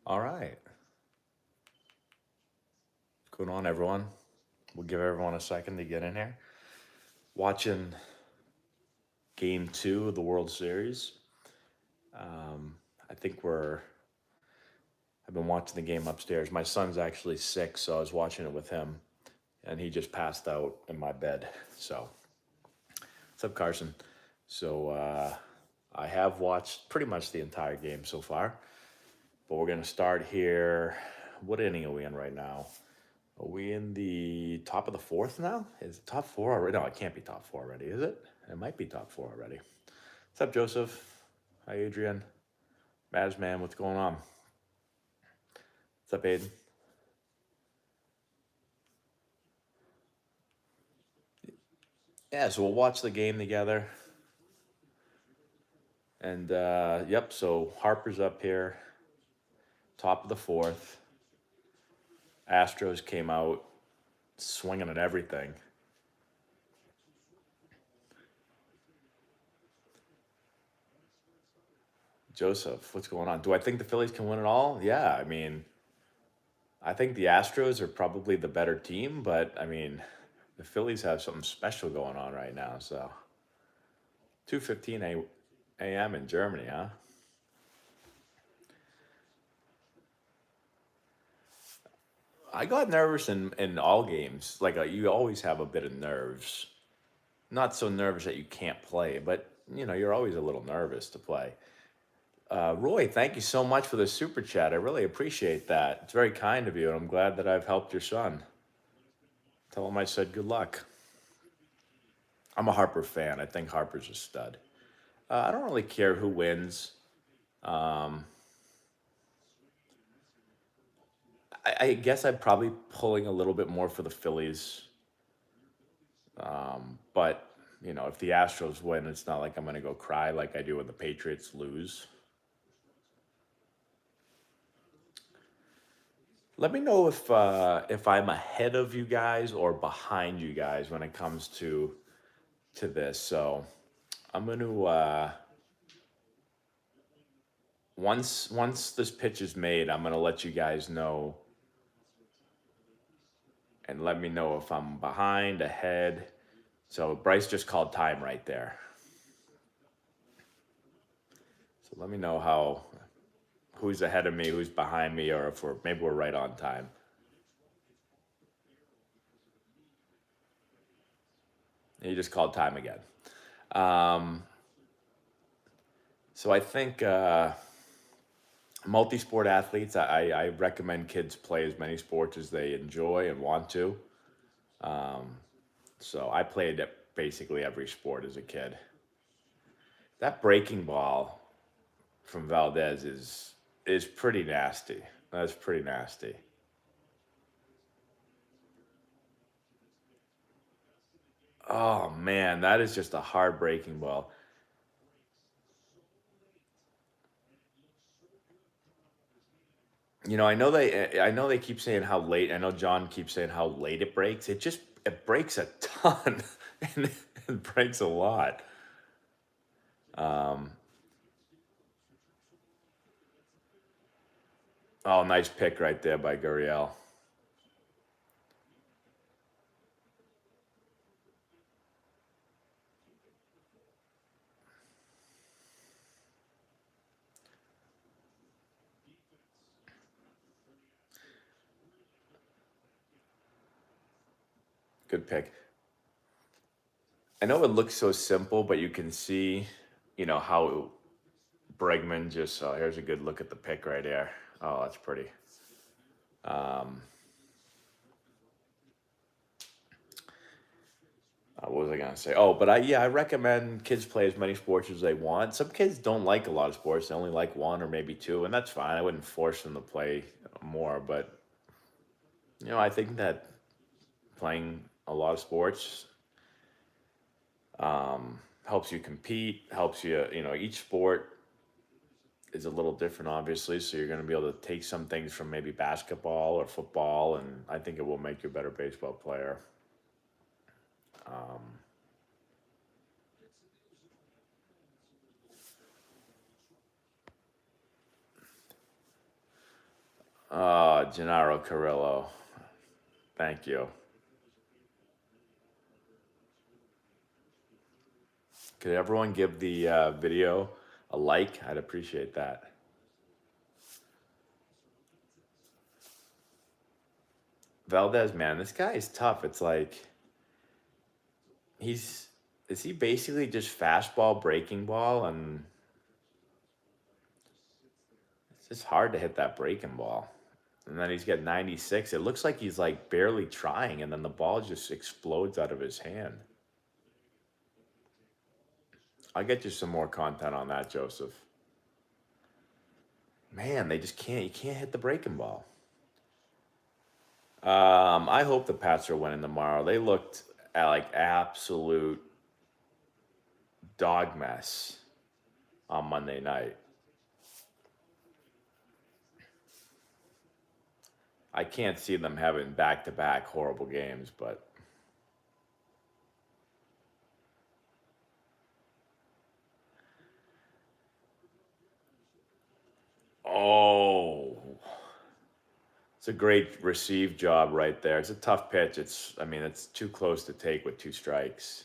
All right. What's going on, everyone? We'll give everyone a second to get in here. Watching game two of the World Series. I think I've been watching the game upstairs. My son's actually sick, so I was watching it with him, and he just passed out in my bed. So, what's up, Carson? So, I have watched pretty much the entire game so far, but we're going to start here. What inning are we in right now? Are we in the top of the fourth now? Is it top four already? No, it can't be top four already, is it? It might be top four already. What's up, Joseph? Hi, Adrian. Maz, man, what's going on? What's up, Aiden? Yeah, so we'll watch the game together. And, yep, so Harper's up here, top of the fourth. Astros came out swinging at everything. Joseph, what's going on? Do I think the Phillies can win it all? Yeah, I mean, I think the Astros are probably the better team, but I mean, the Phillies have something special going on right now. So 2:15 a.m. in Germany, huh? I got nervous in all games. Like you always have a bit of nerves. Not so nervous that you can't play, but you're always a little nervous to play. Roy, thank you so much for the super chat. I really appreciate that. It's very kind of you, and I'm glad that I've helped your son. Tell him I said good luck. I'm a Harper fan. I think Harper's a stud. I don't really care who wins. Um, I guess I'm probably pulling a little bit more for the Phillies. But, if the Astros win, it's not like I'm going to go cry like I do when the Patriots lose. Let me know if I'm ahead of you guys or behind you guys when it comes to this. So I'm going to once this pitch is made, I'm going to let you guys know and let me know if I'm behind, ahead. So Bryce just called time right there. So let me know who's ahead of me, who's behind me, or if maybe we're right on time. He just called time again. Um, so I think multi-sport athletes, I recommend kids play as many sports as they enjoy and want to. So I played basically every sport as a kid. That breaking ball from Valdez is pretty nasty. That's pretty nasty. Oh man, that is just a hard breaking ball. I know they keep saying how late. I know John keeps saying how late it breaks. It breaks a ton, and it breaks a lot. Um, oh, nice pick right there by Gurriel. Good pick. I know it looks so simple, but you can see, how Bregman just. Oh, here's a good look at the pick right here. Oh, that's pretty. Um, what was I gonna say? Oh, but I recommend kids play as many sports as they want. Some kids don't like a lot of sports; they only like one or maybe two, and that's fine. I wouldn't force them to play more, but I think that playing a lot of sports helps you compete, helps you. Each sport is a little different, obviously, so you're going to be able to take some things from maybe basketball or football, and I think it will make you a better baseball player. Um, Gennaro Carrillo. Thank you. Could everyone give the video a like? I'd appreciate that. Valdez, man, this guy is tough. It's like he's is he basically just fastball, breaking ball, and it's just hard to hit that breaking ball. And then he's got 96. It looks like he's like barely trying, and then the ball just explodes out of his hand. I'll get you some more content on that, Joseph. Man, they just can't. You can't hit the breaking ball. I hope the Pats are winning tomorrow. They looked at like absolute dog mess on Monday night. I can't see them having back-to-back horrible games, but oh, it's a great receive job right there. It's a tough pitch. I mean, it's too close to take with two strikes.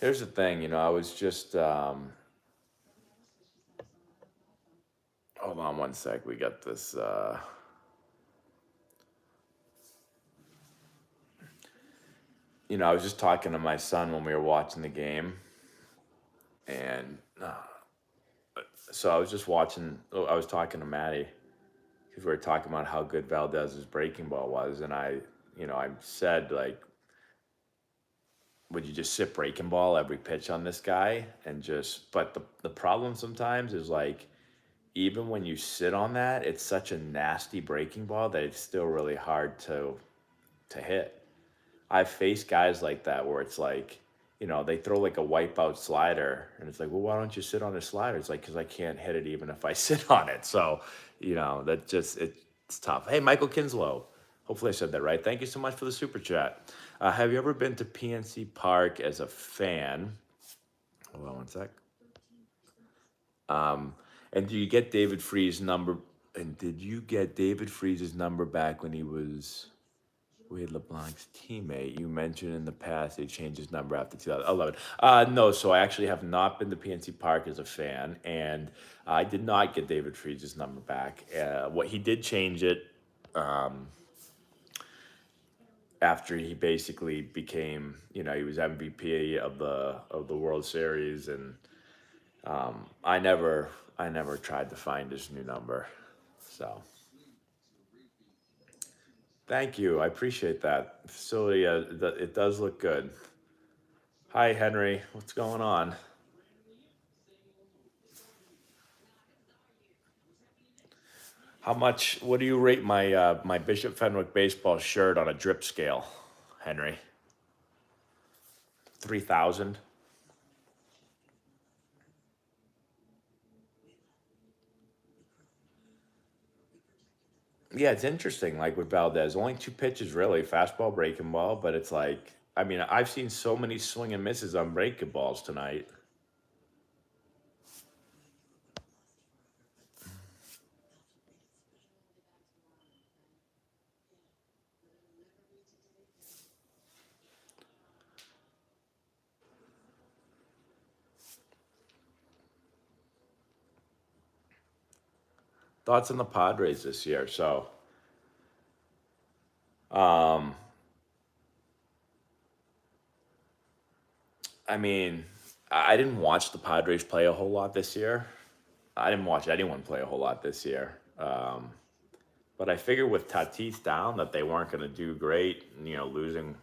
Here's the thing, I was just, hold on one sec. We got this, I was just talking to my son when we were watching the game. And so I was just watching, I was talking to Maddie because we were talking about how good Valdez's breaking ball was. And I said, like, would you just sit breaking ball every pitch on this guy and but the problem sometimes is like, even when you sit on that, it's such a nasty breaking ball that it's still really hard to hit. I've faced guys like that where it's like, they throw like a wipeout slider and it's like, well, why don't you sit on the slider? It's like, because I can't hit it even if I sit on it. So, it's tough. Hey, Michael Kinslow. Hopefully I said that right. Thank you so much for the super chat. Have you ever been to PNC Park as a fan? Hold on one sec. And do you get David Free's number? And did you get David Freeze's number back when he was Wade LeBlanc's teammate? You mentioned in the past he changed his number after 2011. No, so I actually have not been to PNC Park as a fan, and I did not get David Freeze's number back. What he did change it after he basically became, he was MVP of the World Series, and I never tried to find his new number. So thank you. I appreciate that. Facility, it does look good. Hi, Henry. What's going on? How much? What do you rate my Bishop Fenwick baseball shirt on a drip scale, Henry? 3,000. Yeah, it's interesting. Like with Valdez, only two pitches really, fastball, breaking ball. But it's like, I mean, I've seen so many swing and misses on breaking balls tonight. Thoughts on the Padres this year? So, um, I mean, I didn't watch the Padres play a whole lot this year. I didn't watch anyone play a whole lot this year. But I figured with Tatis down that they weren't going to do great, losing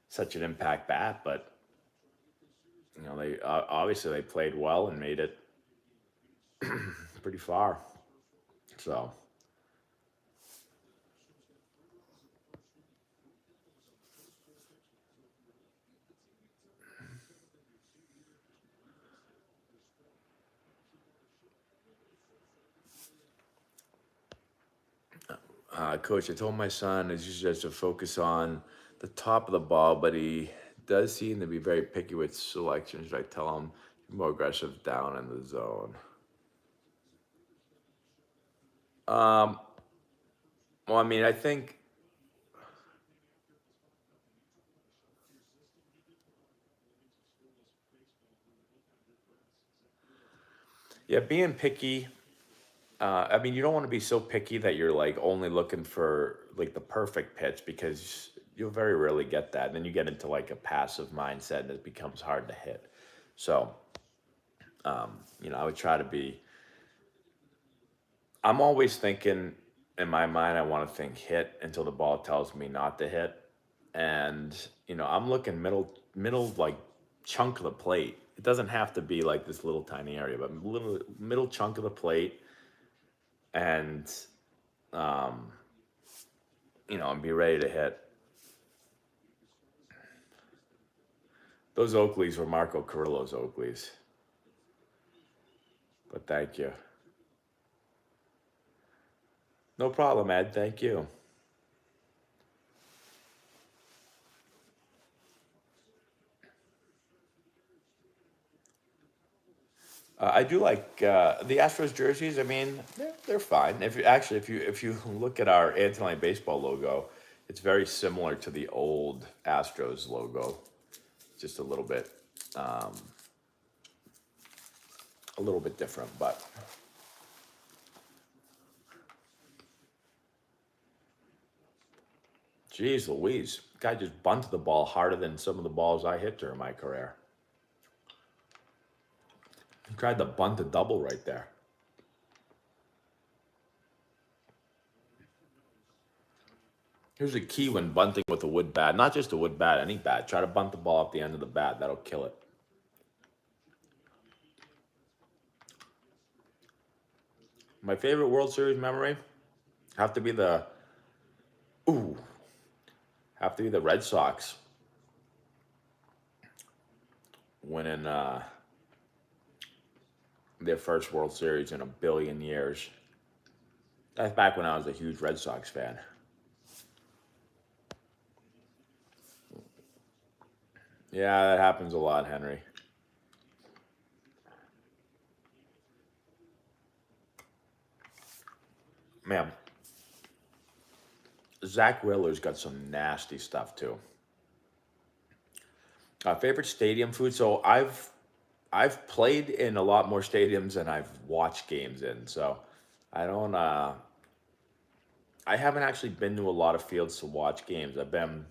such an impact bat. But, they obviously they played well and made it pretty far. So, Coach, I told my son is just to focus on the top of the ball, but he does seem to be very picky with selections. I tell him be more aggressive down in the zone. Um, well, I mean, I think, yeah, being picky. I mean, you don't want to be so picky that you're like only looking for like the perfect pitch because you'll very rarely get that. And then you get into like a passive mindset and it becomes hard to hit. So, I would try to be, I'm always thinking in my mind, I want to think hit until the ball tells me not to hit. And, I'm looking middle, like chunk of the plate. It doesn't have to be like this little tiny area, but little middle chunk of the plate and, um, and be ready to hit. Those Oakleys were Marco Carrillo's Oakleys. But thank you. No problem, Ed. Thank you. I do like the Astros jerseys. I mean, they're fine. If you look at our Antonelli baseball logo, it's very similar to the old Astros logo, just um, a little bit different. But geez, Louise, guy just bunted the ball harder than some of the balls I hit during my career. He tried to bunt a double right there. Here's a key when bunting with a wood bat, not just a wood bat, any bat. Try to bunt the ball off the end of the bat. That'll kill it. My favorite World Series memory have to be the ooh, have to be the Red Sox winning their first World Series in a billion years. That's back when I was a huge Red Sox fan. Yeah, that happens a lot, Henry. Man, Zach Wheeler's got some nasty stuff too. Favorite stadium food? So I've played in a lot more stadiums than I've watched games in. So I don't I haven't actually been to a lot of fields to watch games. I've been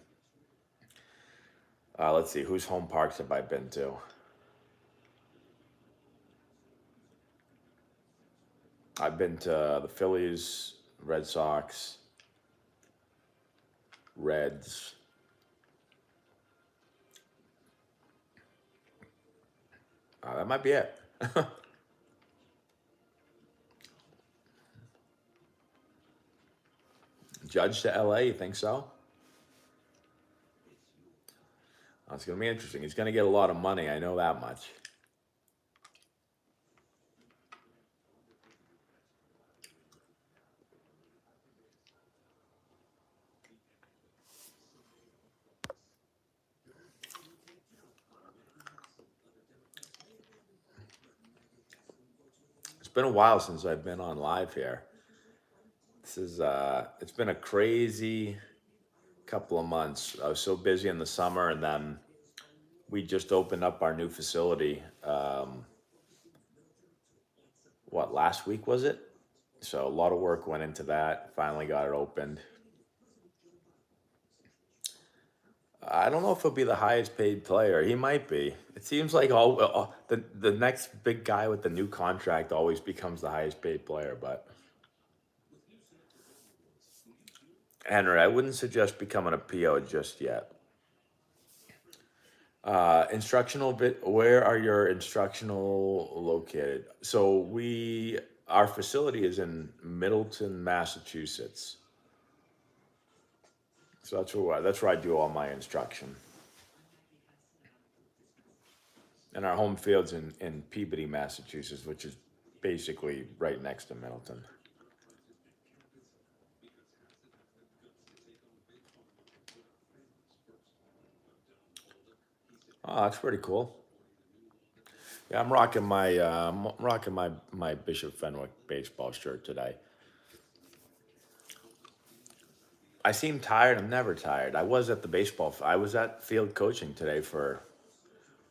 let's see, whose home parks have I been to? I've been to the Phillies, Red Sox, Reds. That might be it. Judge to LA, you think so? It's going to be interesting. He's going to get a lot of money. I know that much. It's been a while since I've been on live here. It's been a crazy couple of months. I was so busy in the summer, and then we just opened up our new facility. What, last week was it? So a lot of work went into that. Finally got it opened. I don't know if he'll be the highest paid player. He might be. It seems like the next big guy with the new contract always becomes the highest paid player. But Henry, I wouldn't suggest becoming a PO just yet. Instructional bit. Where are your instructional located? So our facility is in Middleton, Massachusetts. So that's where I do all my instruction. And our home field's in Peabody, Massachusetts, which is basically right next to Middleton. Oh, that's pretty cool. Yeah, I'm rocking my Bishop Fenwick baseball shirt today. I seem tired. I'm never tired. I was at the baseball. I was at field coaching today for,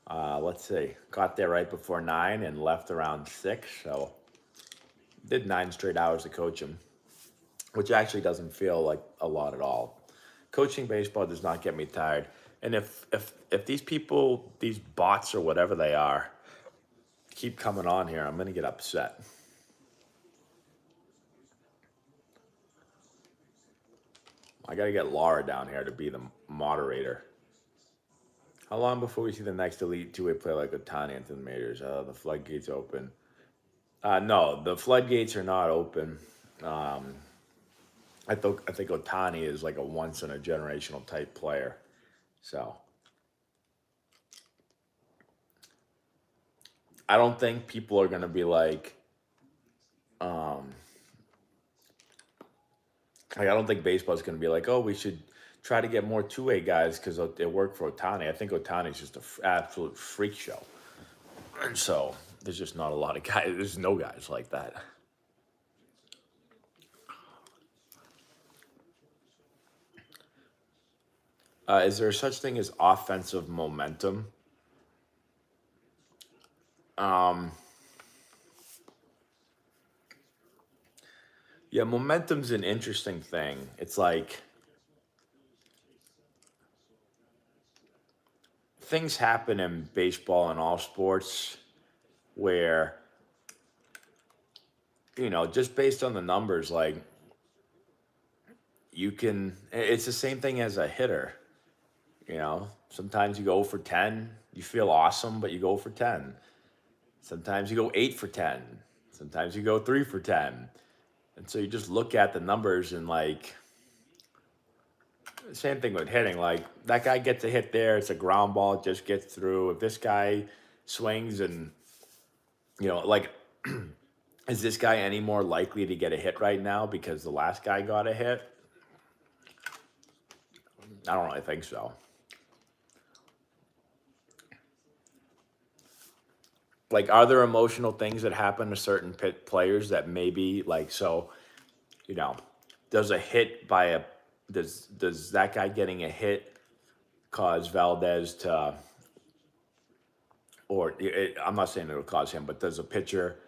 let's see, got there right before 9 and left around 6. So did 9 straight hours of coaching, which actually doesn't feel like a lot at all. Coaching baseball does not get me tired. And if these people, these bots or whatever they are, keep coming on here, I'm gonna get upset. I gotta get Laura down here to be the moderator. How long before we see the next elite two-way player like Otani into the majors? The floodgates open. No, the floodgates are not open. Um, I think Otani is like a once in a generational type player. So I don't think people are gonna be um, like I don't think baseball is gonna be like, oh, we should try to get more two-way guys because it worked for Otani. I think Otani is just an absolute freak show, and so there's just not a lot of guys. There's no guys like that. Is there such thing as offensive momentum? Um, yeah, momentum's an interesting thing. It's like things happen in baseball and all sports where, just based on the numbers, like it's the same thing as a hitter. Sometimes you go for 10, you feel awesome, but you go for 10. Sometimes you go 8 for 10. Sometimes you go 3 for 10. And so you just look at the numbers and like, same thing with hitting. Like that guy gets a hit there, it's a ground ball, it just gets through. If this guy swings and, like, is this guy any more likely to get a hit right now because the last guy got a hit? I don't really think so. Like, are there emotional things that happen to certain players that maybe like so? You know, does a hit by a does that guy getting a hit cause Valdez to, or I'm not saying it'll cause him, but does a pitcher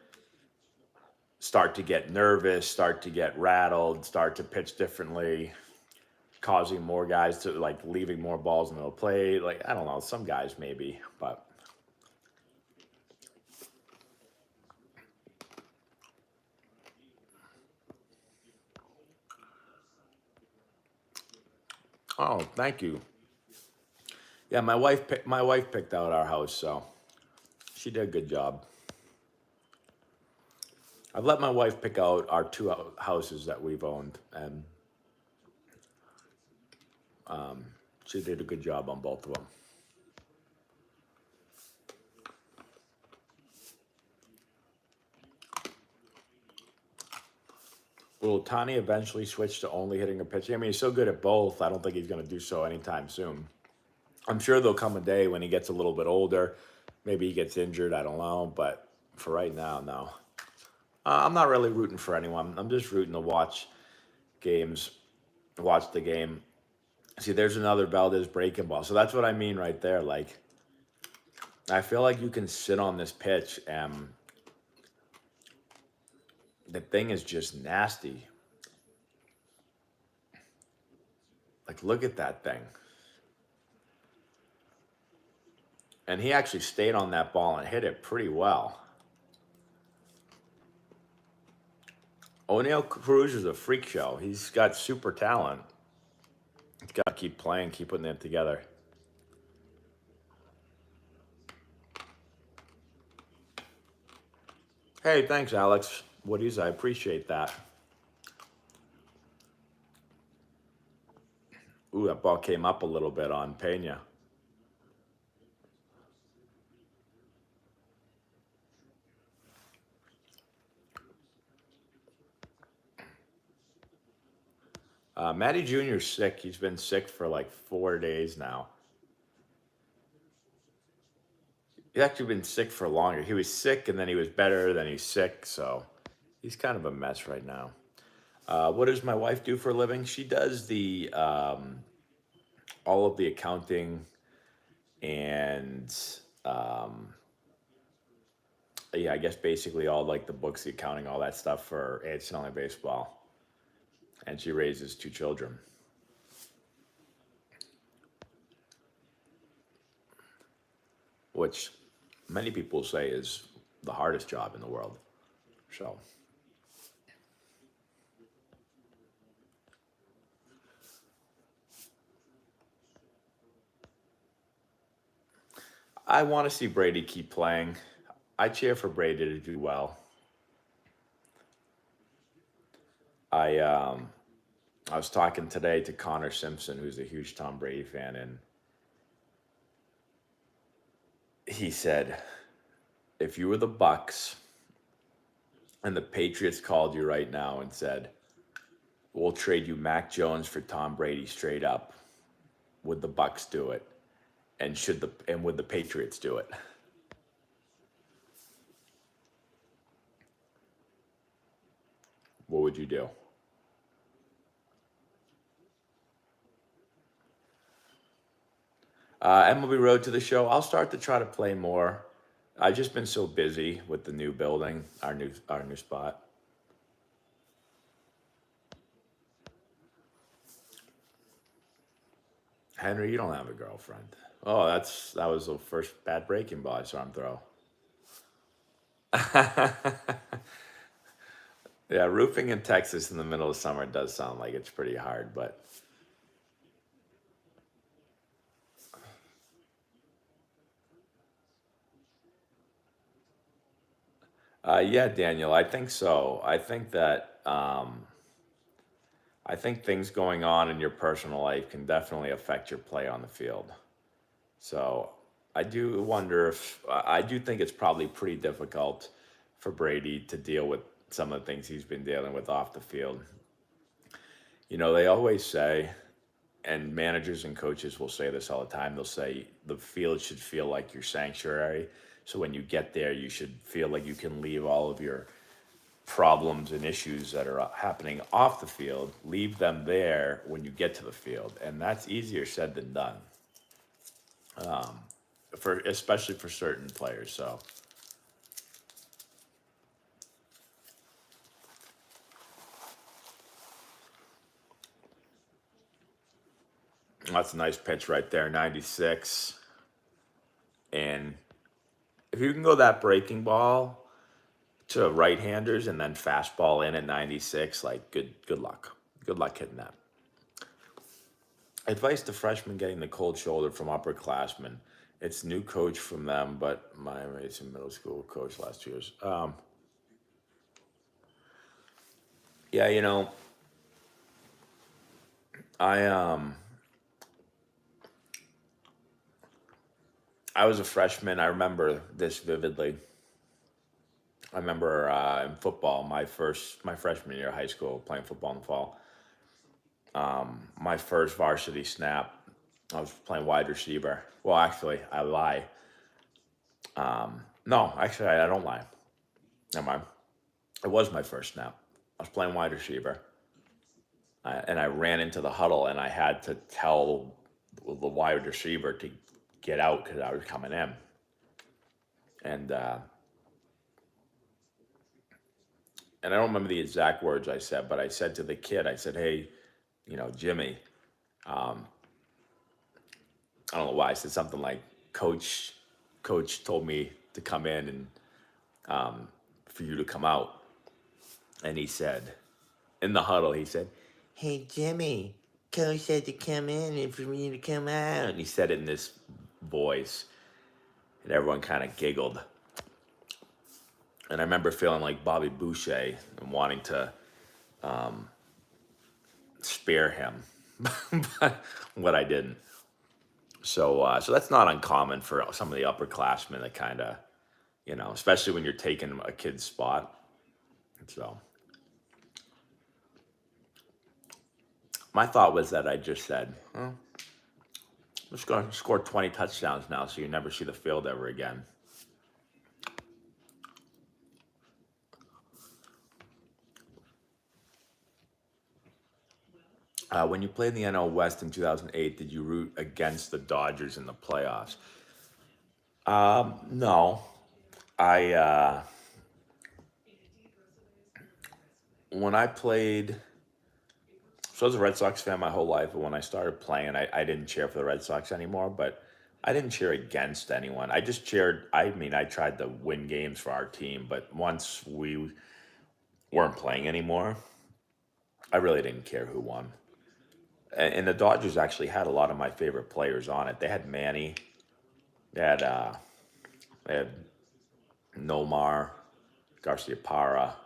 start to get nervous, start to get rattled, start to pitch differently, causing more guys to like leaving more balls in the play? Like, I don't know, some guys maybe, but oh, thank you. Yeah, my wife picked out our house, so she did a good job. I've let my wife pick out our two houses that we've owned, and she did a good job on both of them. Will Tani eventually switch to only hitting a pitching? I mean, he's so good at both. I don't think he's going to do so anytime soon. I'm sure there'll come a day when he gets a little bit older. Maybe he gets injured. I don't know. But for right now, no. I'm not really rooting for anyone. I'm just rooting to games, watch the game. See, there's another Valdez breaking ball. So that's what I mean right there. Like, I feel like you can sit on this pitch and the thing is just nasty. Like, look at that thing. And he actually stayed on that ball and hit it pretty well. O'Neill Cruz is a freak show. He's got super talent. He's got to keep playing, keep putting it together. Hey, thanks, Alex. Woody's, I appreciate that. Ooh, that ball came up a little bit on Pena. Matty Jr.'s sick. He's been sick for like 4 days now. He's actually been sick for longer. He was sick and then he was better, then he's sick. So he's kind of a mess right now. What does my wife do for a living? She does the all of the accounting and yeah, I guess basically all like the books, the accounting, all that stuff for Antonelli baseball. And she raises two children, which many people say is the hardest job in the world. So I want to see Brady keep playing. I cheer for Brady to do well. I um, I was talking today to Connor Simpson, who's a huge Tom Brady fan, and he said, if you were the Bucks and the Patriots called you right now and said, we'll trade you Mac Jones for Tom Brady straight up, would the Bucks do it? And would the Patriots do it? What would you do? MLB Road to the Show. I'll start to try to play more. I've just been so busy with the new building, our new spot. Henry, you don't have a girlfriend. Oh, that was the first bad breaking ball I saw him throw. Yeah, roofing in Texas in the middle of summer does sound like it's pretty hard, but yeah, Daniel, I think so. I think things going on in your personal life can definitely affect your play on the field. So I do wonder if I do think it's probably pretty difficult for Brady to deal with some of the things he's been dealing with off the field. They always say, and managers and coaches will say this all the time, they'll say the field should feel like your sanctuary. So when you get there, you should feel like you can leave all of your problems and issues that are happening off the field, leave them there when you get to the field. And that's easier said than done, for especially for certain players. So that's a nice pitch right there, 96. And if you can go that breaking ball to right-handers and then fastball in at 96, like good luck. Good luck hitting that. Advice to freshmen getting the cold shoulder from upperclassmen. It's new coach from them, but my mates in middle school coach last 2 years. Yeah, I I was a freshman. I remember this vividly. I remember in football, my freshman year of high school, playing football in the fall. My first varsity snap, I was playing wide receiver. Well, actually, I lie. No, actually, I don't lie. Never mind. It was my first snap. I was playing wide receiver, and I ran into the huddle, and I had to tell the wide receiver to get out because I was coming in. And and I don't remember the exact words I said, but I said to the kid, I said, "Hey, Jimmy." I don't know why I said something like, "Coach told me to come in and for you to come out." And he said, in the huddle, he said, "Hey, Jimmy, Coach said to come in and for me to come out." And he said it in this voice, and everyone kind of giggled. And I remember feeling like Bobby Boucher and wanting to spare him, but what I didn't. So that's not uncommon for some of the upperclassmen that kind of, especially when you're taking a kid's spot. So my thought was that I just said, I'm just going to score 20 touchdowns now so you never see the field ever again. When you played in the NL West in 2008, did you root against the Dodgers in the playoffs? No. I when I played, so I was a Red Sox fan my whole life, but when I started playing, I didn't cheer for the Red Sox anymore. But I didn't cheer against anyone. I just cheered. I mean, I tried to win games for our team, but once we weren't playing anymore, I really didn't care who won. And the Dodgers actually had a lot of my favorite players on it. They had Manny, they had they had Nomar, Garcia Parra.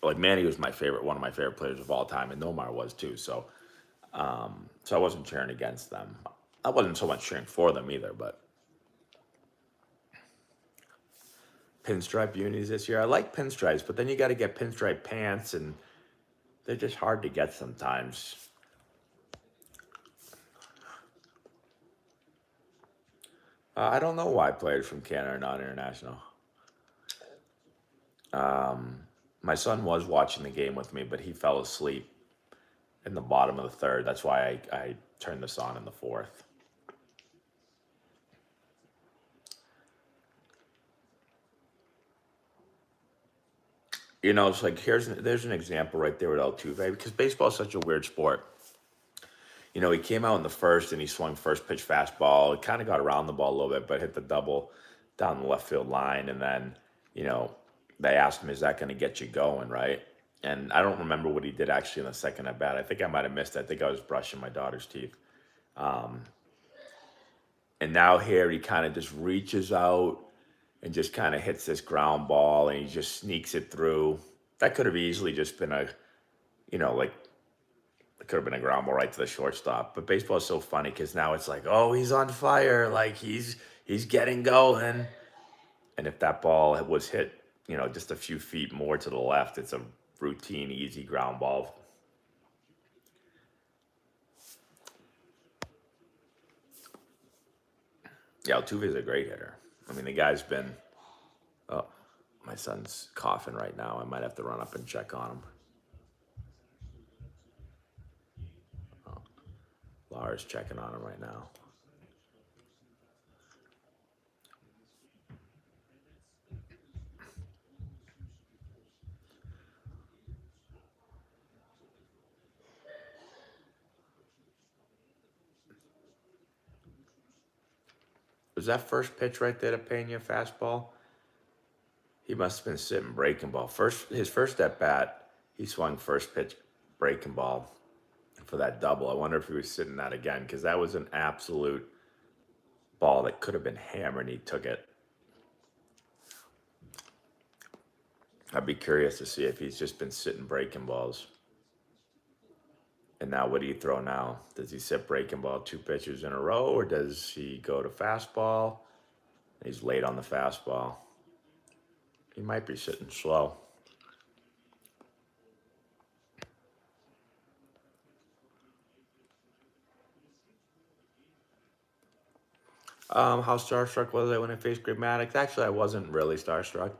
Like Manny was my favorite, one of my favorite players of all time, and Nomar was too. So I wasn't cheering against them. I wasn't so much cheering for them either. But pinstripe unis this year, I like pinstripes, but then you got to get pinstripe pants, and they're just hard to get sometimes. I don't know why players from Canada are not international. My son was watching the game with me, but he fell asleep in the bottom of the third. That's why I turned this on in the fourth. You know, it's like there's an example right there with Altuve, because baseball is such a weird sport. You know, he came out in the first and he swung first pitch fastball. It kind of got around the ball a little bit, but hit the double down the left field line. And then, you know, they asked him, "Is that going to get you going?" Right? And I don't remember what he did actually in the second at bat. I think I might have missed it. I think I was brushing my daughter's teeth. And now here he kind of just reaches out and just kind of hits this ground ball and he just sneaks it through. That could have easily just been like it could have been a ground ball right to the shortstop. But baseball is so funny because now it's like, oh, he's on fire, like he's getting going. And if that ball was hit, just a few feet more to the left, it's a routine, easy ground ball. Yeah, Altuve's a great hitter. I mean, the guy's been. Oh, my son's coughing right now. I might have to run up and check on him. Laura's checking on him right now. Was that first pitch right there to Pena fastball? He must have been sitting breaking ball. His first at bat, he swung first pitch breaking ball for that double. I wonder if he was sitting that again because that was an absolute ball that could have been hammered and he took it. I'd be curious to see if he's just been sitting breaking balls. And now what do you throw now? Does he sit breaking ball 2 pitches in a row or does he go to fastball? He's late on the fastball. He might be sitting slow. How starstruck was I when I faced Greg Maddux? Actually, I wasn't really starstruck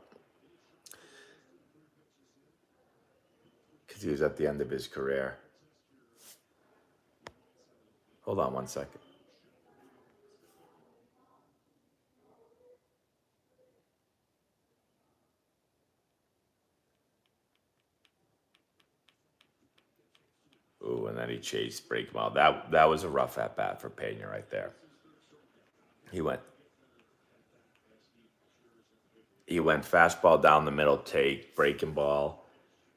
because he was at the end of his career. Hold on 1 second. Ooh, and then he chased break ball. That was a rough at bat for Pena right there. He went he went fastball down the middle, take breaking ball,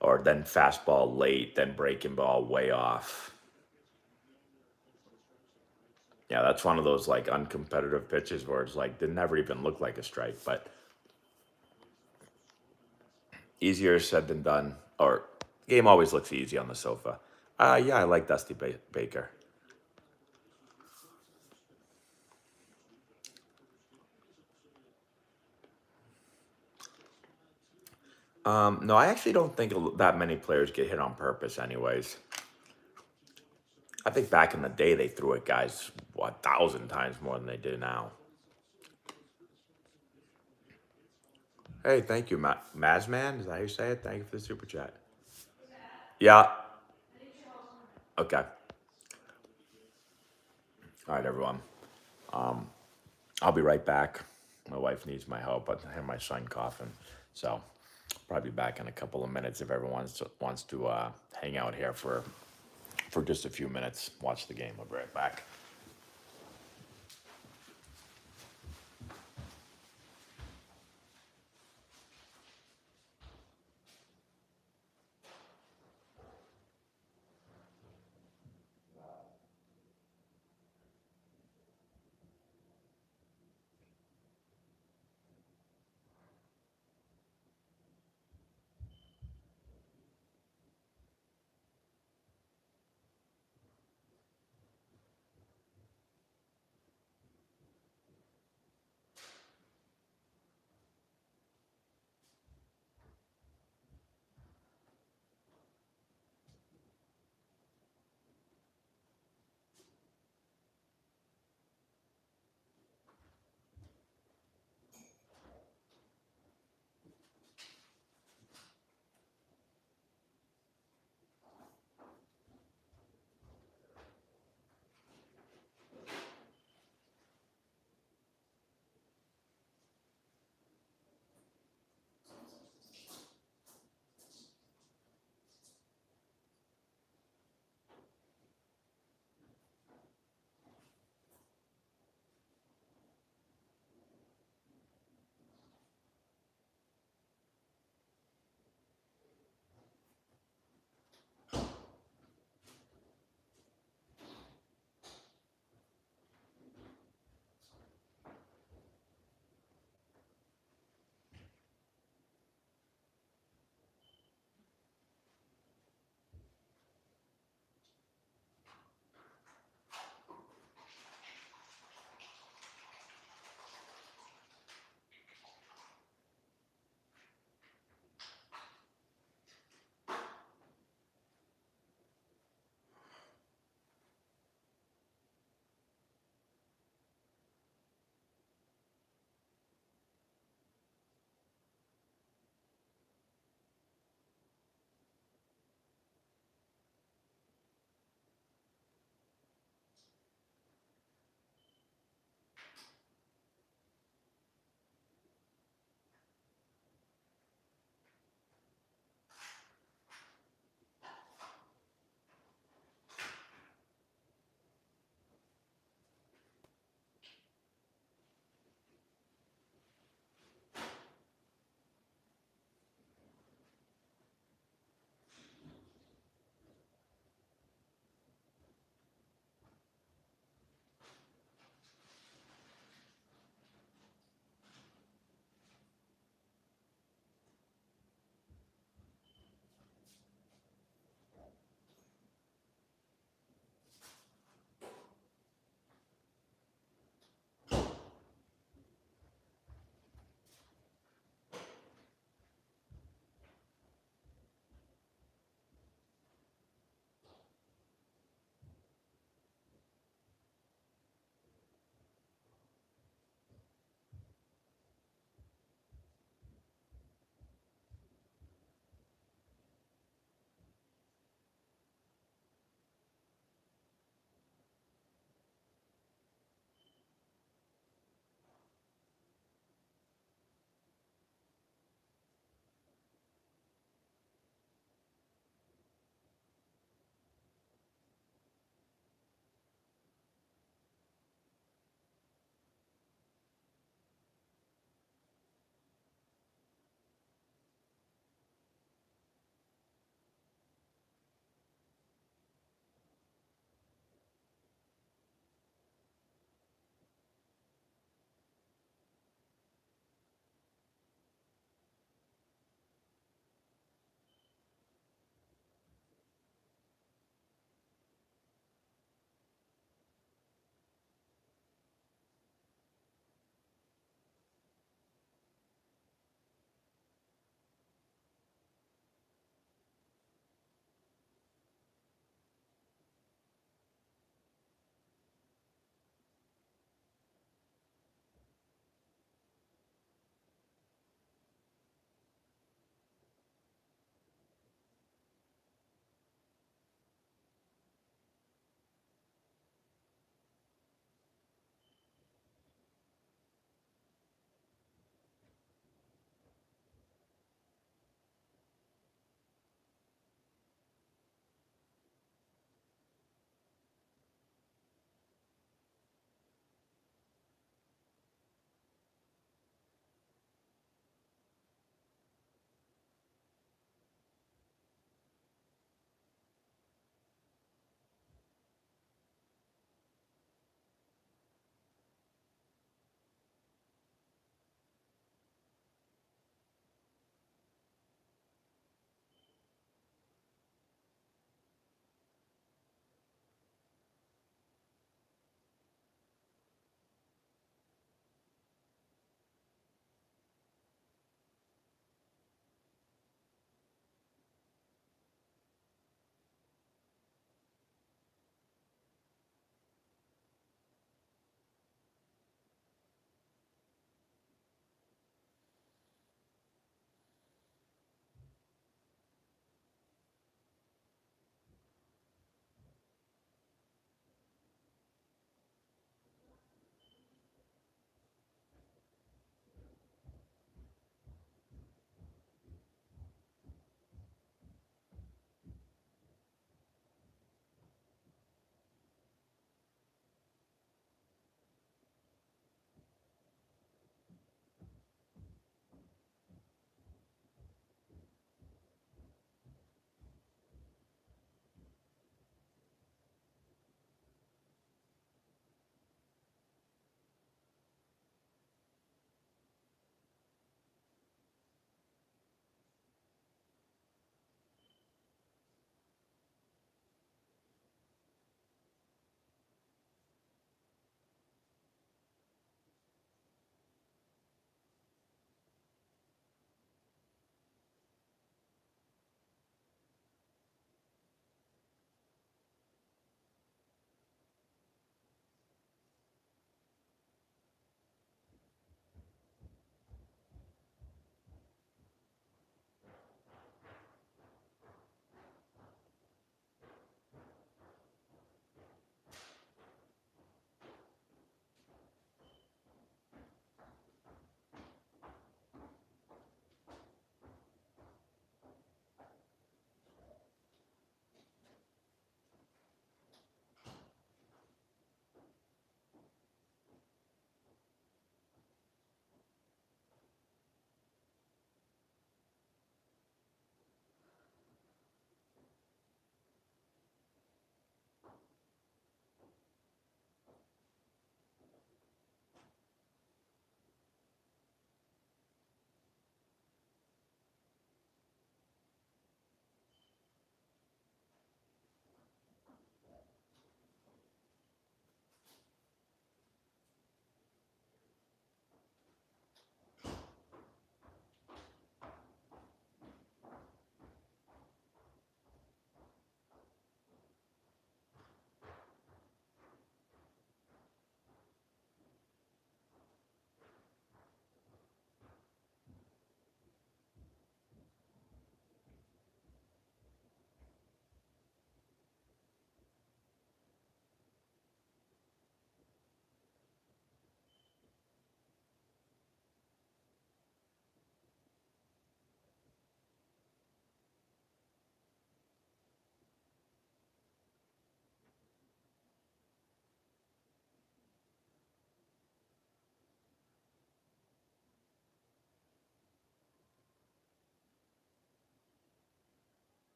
or then fastball late, then breaking ball way off. Yeah, that's one of those like uncompetitive pitches where it's like they never even look like a strike, but easier said than done. Or game always looks easy on the sofa. Yeah, I like Dusty Baker. No, I actually don't think that many players get hit on purpose, anyways. I think back in the day they threw at guys 1,000 times more than they do now. Hey, thank you, Mazman. Is that how you say it? Thank you for the super chat. Yeah. Okay. All right, everyone. I'll be right back. My wife needs my help, but I have my son coughing, so probably back in a couple of minutes if everyone wants to hang out here for just a few minutes, watch the game. I'll be right back.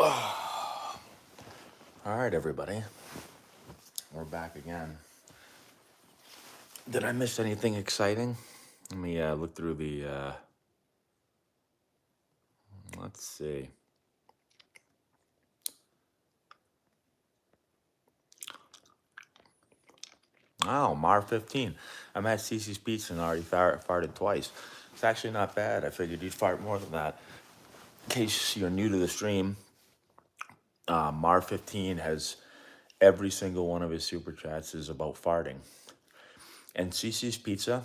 All right, everybody. We're back again. Did I miss anything exciting? Let me look through the. Let's see. Oh, Mar 15. I'm at CC's Pizza and already farted twice. It's actually not bad. I figured you'd fart more than that. In case you're new to the stream, Mar 15 has every single one of his super chats is about farting. And CC's Pizza,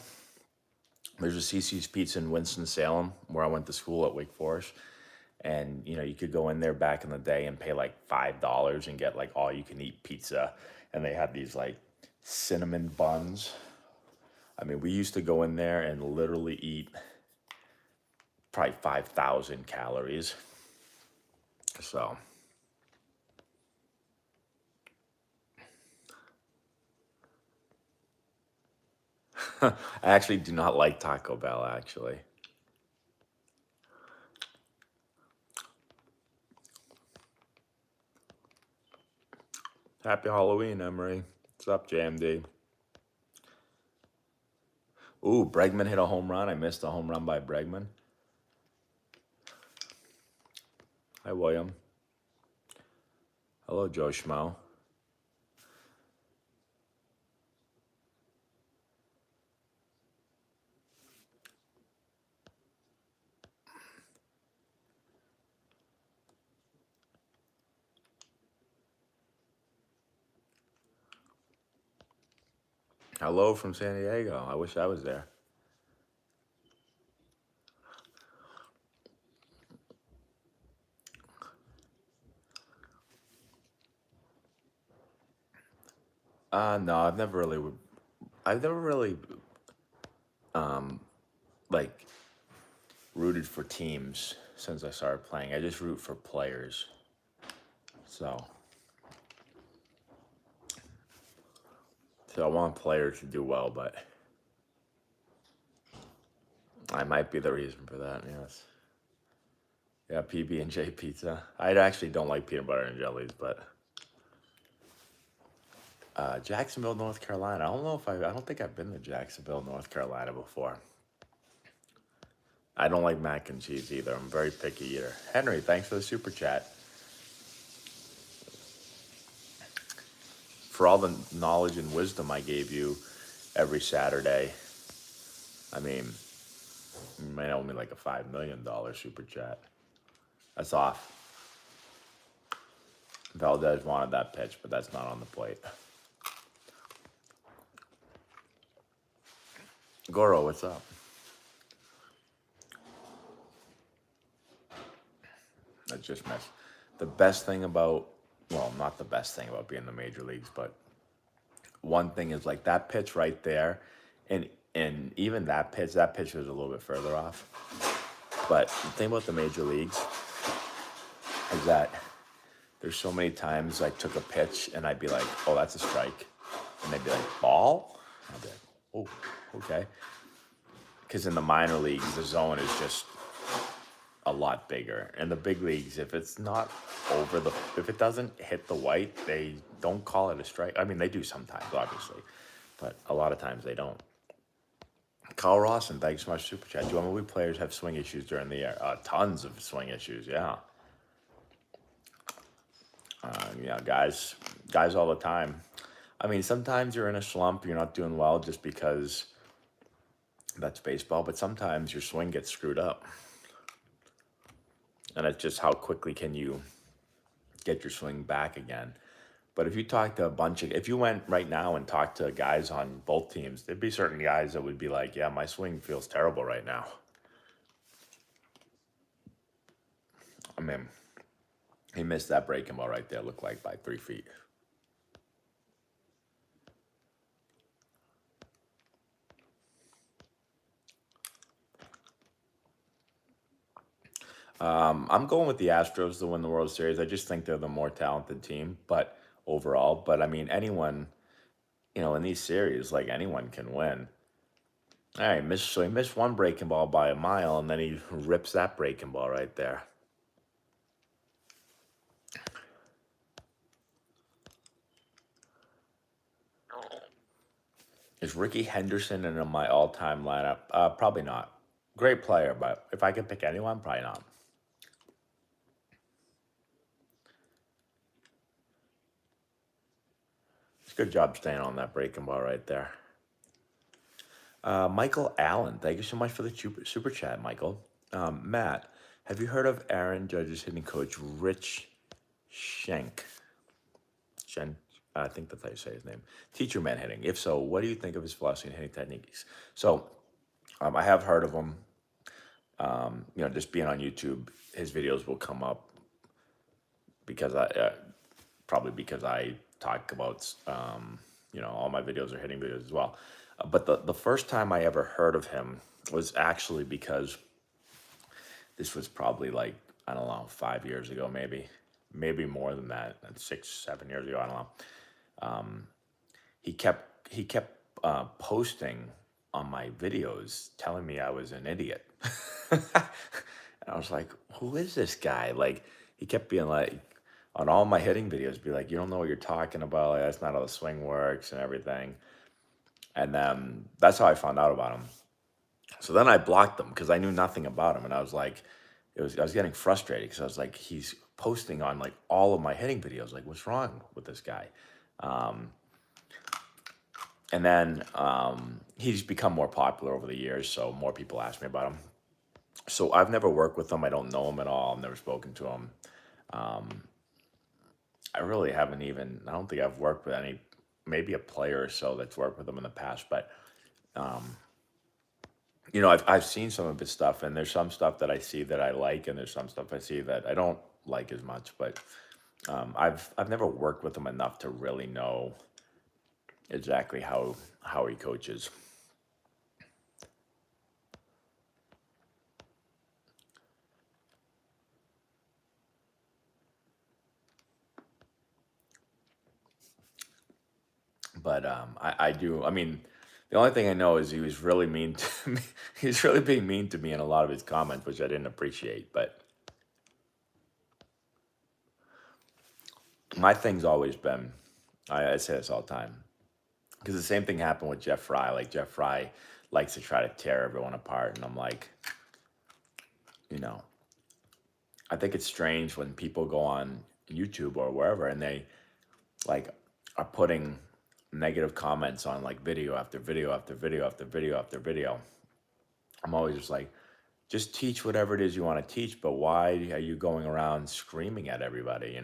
there's a CC's Pizza in Winston-Salem where I went to school at Wake Forest. And you could go in there back in the day and pay like $5 and get like all you can eat pizza. And they had these like cinnamon buns. I mean, we used to go in there and literally eat probably 5,000 calories. So I actually do not like Taco Bell, actually. Happy Halloween, Emery. What's up, JMD? Ooh, Bregman hit a home run. I missed a home run by Bregman. Hi, William. Hello, Joe Schmo. Hello from San Diego. I wish I was there. No, I've never really, like, rooted for teams since I started playing. I just root for players. So I want players to do well, but I might be the reason for that, yes. Yeah, PB&J pizza. I actually don't like peanut butter and jellies, but Jacksonville, North Carolina. I don't think I've been to Jacksonville, North Carolina before. I don't like mac and cheese either. I'm a very picky eater. Henry, thanks for the super chat. For all the knowledge and wisdom I gave you every Saturday. I mean, you might owe me like a $5 million super chat. That's off. Valdez wanted that pitch, but that's not on the plate. Goro, what's up? I just missed. The best thing about, well, not the best thing about being in the major leagues, but one thing is like that pitch right there, and even that pitch was a little bit further off. But the thing about the major leagues is that there's so many times I took a pitch and I'd be like, oh, that's a strike. And they'd be like, ball? I'd be like, oh, okay. Because in the minor leagues, the zone is just a lot bigger. In the big leagues, if it doesn't hit the white, they don't call it a strike. I mean, they do sometimes, obviously, but a lot of times they don't. Kyle Rawson, thanks so much, super chat. Do MLB players have swing issues during the year? Tons of swing issues, yeah. Guys all the time. I mean, sometimes you're in a slump, you're not doing well just because that's baseball, but sometimes your swing gets screwed up. And it's just how quickly can you get your swing back again. But if you went right now and talked to guys on both teams, there'd be certain guys that would be like, yeah, my swing feels terrible right now. I mean, he missed that breaking ball right there, looked like by 3 feet. I'm going with the Astros to win the World Series. I just think they're the more talented team, but overall, I mean, anyone, in these series, like anyone can win. All right, so he missed one breaking ball by a mile, and then he rips that breaking ball right there. Is Ricky Henderson in my all-time lineup? Probably not. Great player, but if I could pick anyone, probably not. It's a good job staying on that breaking ball right there. Michael Allen, thank you so much for the super chat, Michael. Matt, have you heard of Aaron Judge's hitting coach, Rich Schenk? Shen, I think that's how you say his name. Teacher man hitting. If so, what do you think of his philosophy and hitting techniques? So, I have heard of him. Just being on YouTube, his videos will come up because probably because I talk about, all my videos are hitting videos as well. But the first time I ever heard of him was actually because this was probably like, I don't know, 5 years ago, maybe more than that, 6, 7 years ago, I don't know. He kept posting on my videos telling me I was an idiot. And I was like, who is this guy? Like, he kept being like, on all my hitting videos, be like, you don't know what you're talking about. Like, that's not how the swing works and everything. And then that's how I found out about him. So then I blocked him because I knew nothing about him, and I was like, I was getting frustrated because I was like, he's posting on like all of my hitting videos. Like, what's wrong with this guy? And then he's become more popular over the years, so more people ask me about him. So I've never worked with him. I don't know him at all. I've never spoken to him. I really haven't even. I don't think I've worked with any. Maybe a player or so that's worked with him in the past, but I've seen some of his stuff, and there's some stuff that I see that I like, and there's some stuff I see that I don't like as much. But I've never worked with him enough to really know exactly how he coaches. But I do. I mean, the only thing I know is he was really mean to me. He's really being mean to me in a lot of his comments, which I didn't appreciate. But my thing's always been, I say this all the time, because the same thing happened with Jeff Fry. Like, Jeff Fry likes to try to tear everyone apart, and I'm like, you know, I think it's strange when people go on YouTube or wherever and they like are putting negative comments on like video after video after video after video after video. I'm always just like, just teach whatever it is you want to teach, but why are you going around screaming at everybody,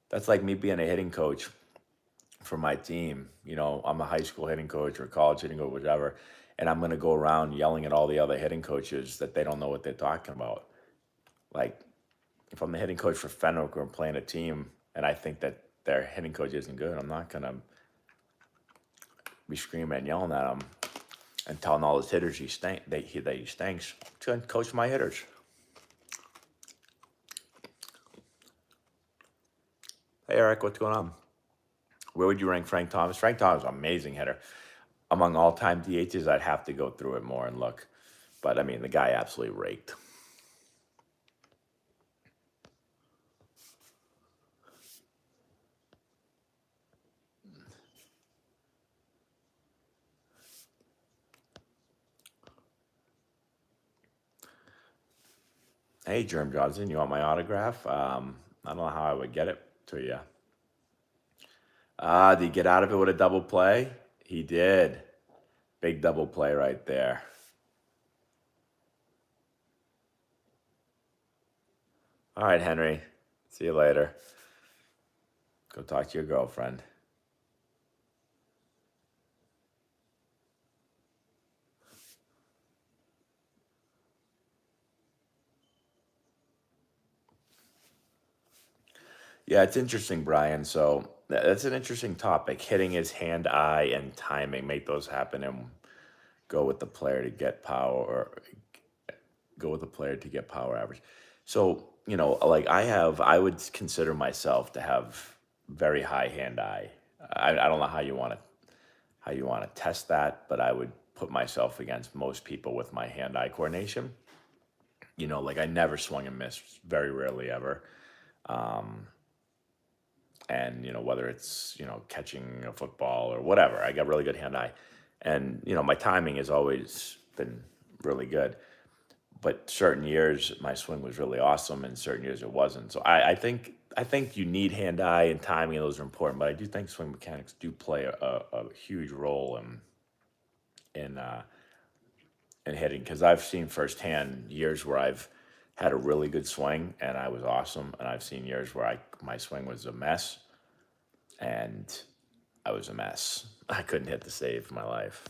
That's like me being a hitting coach for my team. I'm a high school hitting coach or college hitting coach, whatever, and I'm going to go around yelling at all the other hitting coaches that they don't know what they're talking about. Like, if I'm the hitting coach for Fenwick or I'm playing a team and I think that their hitting coach isn't good, I'm not going to be screaming and yelling at him and telling all his hitters he stinks. To coach my hitters. Hey, Eric, what's going on? Where would you rank Frank Thomas? Frank Thomas is an amazing hitter. Among all-time DHs, I'd have to go through it more and look. But, I mean, the guy absolutely raked. Hey, Germ Johnson, you want my autograph? I don't know how I would get it to you. Did he get out of it with a double play? He did. Big double play right there. All right, Henry. See you later. Go talk to your girlfriend. Yeah, it's interesting, Brian. So that's an interesting topic. Hitting his hand, eye, and timing, make those happen, and go with the player to get power, or go with the player to get power average. So like I would consider myself to have very high hand eye. I don't know how you want to test that, but I would put myself against most people with my hand eye coordination. Like I never swung and missed, very rarely ever. And whether it's catching a football or whatever, I got really good hand eye. And, my timing has always been really good. But certain years, my swing was really awesome, and certain years it wasn't. So I think you need hand eye and timing, and those are important. But I do think swing mechanics do play a huge role in in hitting, because I've seen firsthand years where I've had a really good swing and I was awesome, and I've seen years where my swing was a mess and I was a mess. I couldn't hit the save for my life.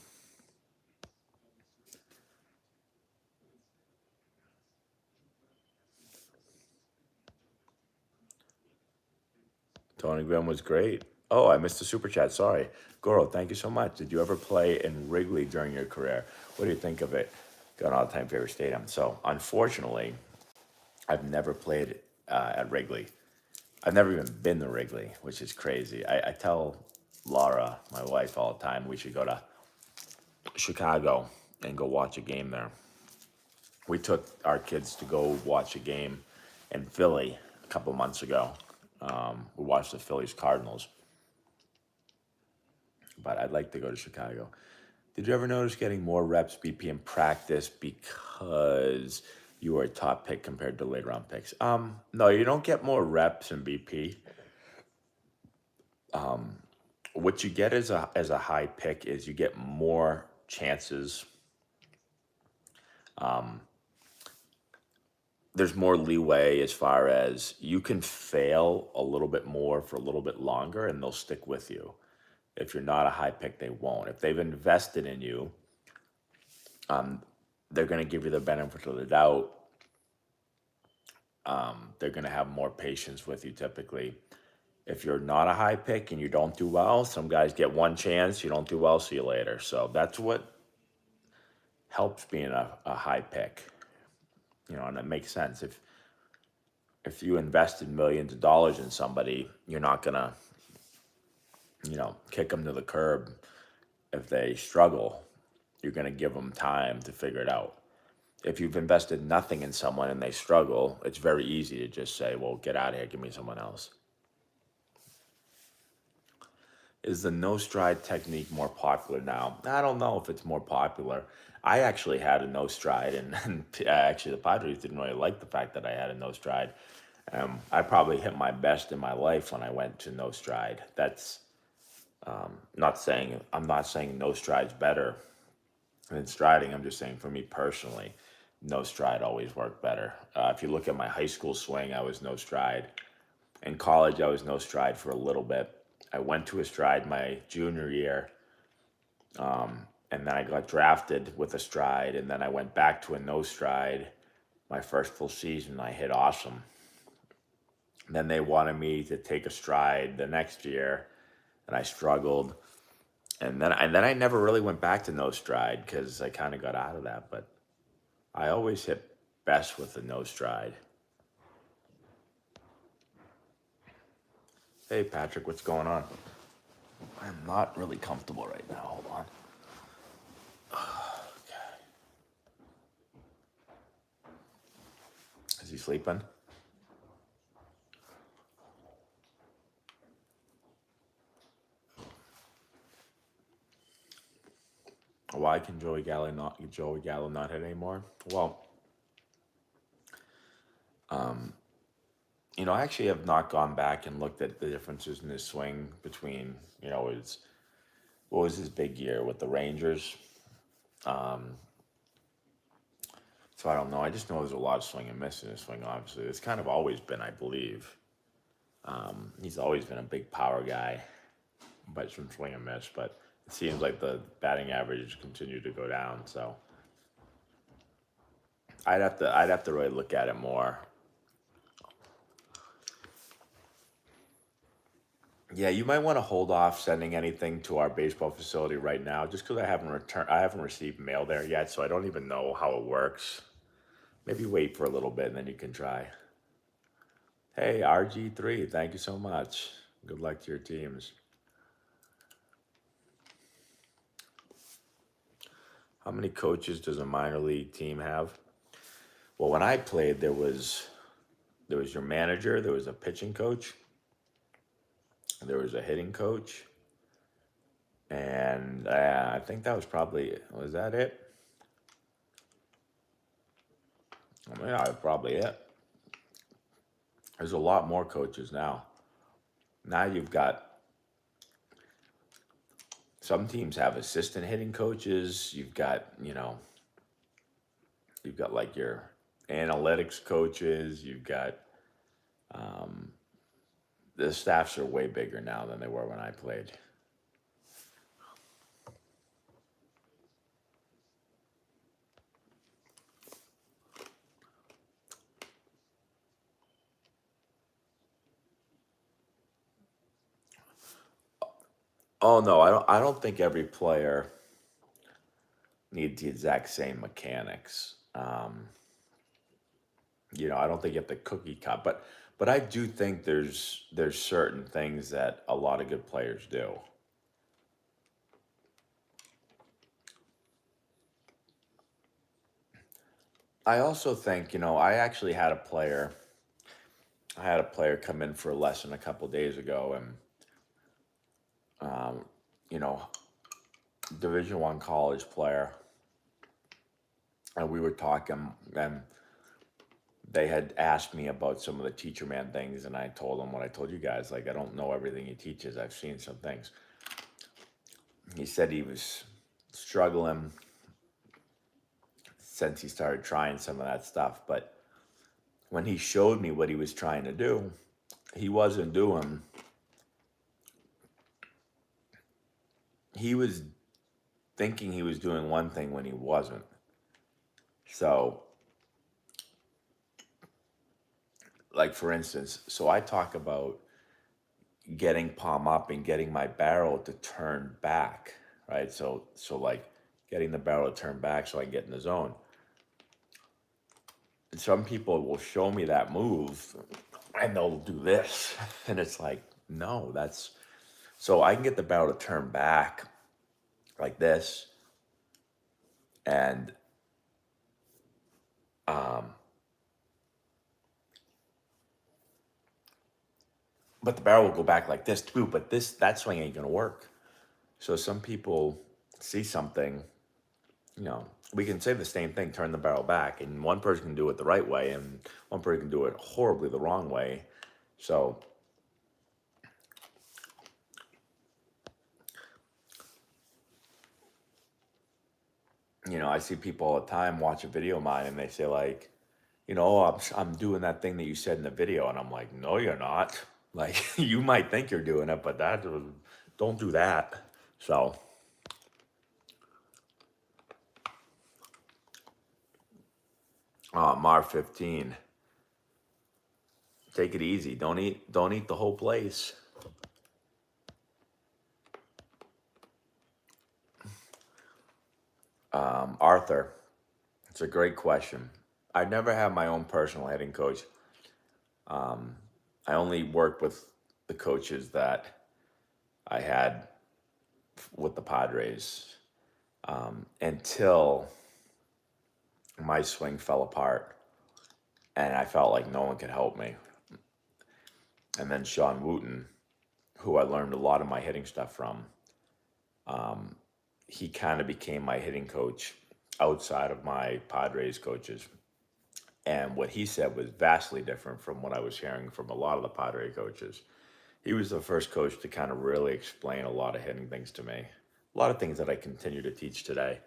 Tony Gwynn was great. Oh, I missed the super chat. Sorry. Goro, thank you so much. Did you ever play in Wrigley during your career? What do you think of it? Got an all-time favorite stadium. So, unfortunately, I've never played at Wrigley. I've never even been to Wrigley, which is crazy. I tell Laura, my wife, all the time we should go to Chicago and go watch a game there. We took our kids to go watch a game in Philly a couple months ago. We watched the Phillies Cardinals, but I'd like to go to Chicago. Did you ever notice getting more reps BP in practice because you were a top pick compared to later round picks? No, you don't get more reps in BP. What you get as a high pick is you get more chances. There's more leeway as far as you can fail a little bit more for a little bit longer and they'll stick with you. If you're not a high pick, they won't. If they've invested in you, they're going to give you the benefit of the doubt. They're going to have more patience with you typically. If you're not a high pick and you don't do well, some guys get one chance, you don't do well, see you later. So that's what helps being a high pick. And it makes sense. If you invested millions of dollars in somebody, you're not gonna, kick them to the curb if they struggle. You're gonna give them time to figure it out. If you've invested nothing in someone and they struggle, it's very easy to just say, well, get out of here, give me someone else. Is the no stride technique more popular now? I don't know if it's more popular. I actually had a no stride, and actually the Padres didn't really like the fact that I had a no stride. I probably hit my best in my life when I went to no stride. That's I'm not saying no stride's better than striding. I'm just saying for me personally, no stride always worked better. If you look at my high school swing, I was no stride. In college, I was no stride for a little bit. I went to a stride my junior year, and then I got drafted with a stride, and then I went back to a no stride. My first full season, I hit awesome. Then they wanted me to take a stride the next year, and I struggled. And then I never really went back to no stride because I kind of got out of that. But I always hit best with the no stride. Hey Patrick, what's going on? I'm not really comfortable right now. Hold on. Okay. Is he sleeping? Why can Joey Gallo not hit anymore? Well, I actually have not gone back and looked at the differences in his swing between, what was his big year with the Rangers. So I don't know. I just know there's a lot of swing and miss in his swing, obviously. It's kind of always been, I believe. He's always been a big power guy, but from swing and miss. But it seems like the batting average continued to go down. So I'd have to really look at it more. Yeah, you might want to hold off sending anything to our baseball facility right now, just because I haven't received mail there yet, so I don't even know how it works. Maybe wait for a little bit and then you can try. Hey, RG3, thank you so much. Good luck to your teams. How many coaches does a minor league team have? Well, when I played, there was your manager, there was a pitching coach, there was a hitting coach, And I think that was that it? Yeah, that's probably it. There's a lot more coaches now. Now you've got some teams have assistant hitting coaches. You've got like your analytics coaches. You've got um, the staffs are way bigger now than they were when I played. Oh no, I don't think every player needs the exact same mechanics. I don't think you have to cookie cut, but I do think there's certain things that a lot of good players do. I also think, I had a player come in for a lesson a couple days ago, and um, you know, Division 1 college player, and we were talking, and they had asked me about some of the teacher man things, and I told them what I told you guys. Like, I don't know everything he teaches. I've seen some things. He said he was struggling since he started trying some of that stuff, but when he showed me what he was trying to do, he wasn't doing. He was thinking he was doing one thing when he wasn't. So, like for instance, so I talk about getting palm up and getting my barrel to turn back, right? So like getting the barrel to turn back so I can get in the zone. And some people will show me that move and they'll do this. And it's like, no, that's so I can get the barrel to turn back like this. And um but the barrel will go back like this too, but that swing ain't gonna work. So some people see something, you know, we can say the same thing, turn the barrel back, and one person can do it the right way, and one person can do it horribly the wrong way. So, I see people all the time watch a video of mine, and they say like, oh, I'm doing that thing that you said in the video, and I'm like, no, you're not. Like, you might think you're doing it, but don't do that. So, Mar 15, take it easy. Don't eat the whole place. Arthur, it's a great question. I never had my own personal hitting coach. I only worked with the coaches that I had with the Padres until my swing fell apart and I felt like no one could help me. And then Sean Wooten, who I learned a lot of my hitting stuff from, he kind of became my hitting coach outside of my Padres coaches. And what he said was vastly different from what I was hearing from a lot of the Padre coaches. He was the first coach to kind of really explain a lot of hitting things to me. A lot of things that I continue to teach today.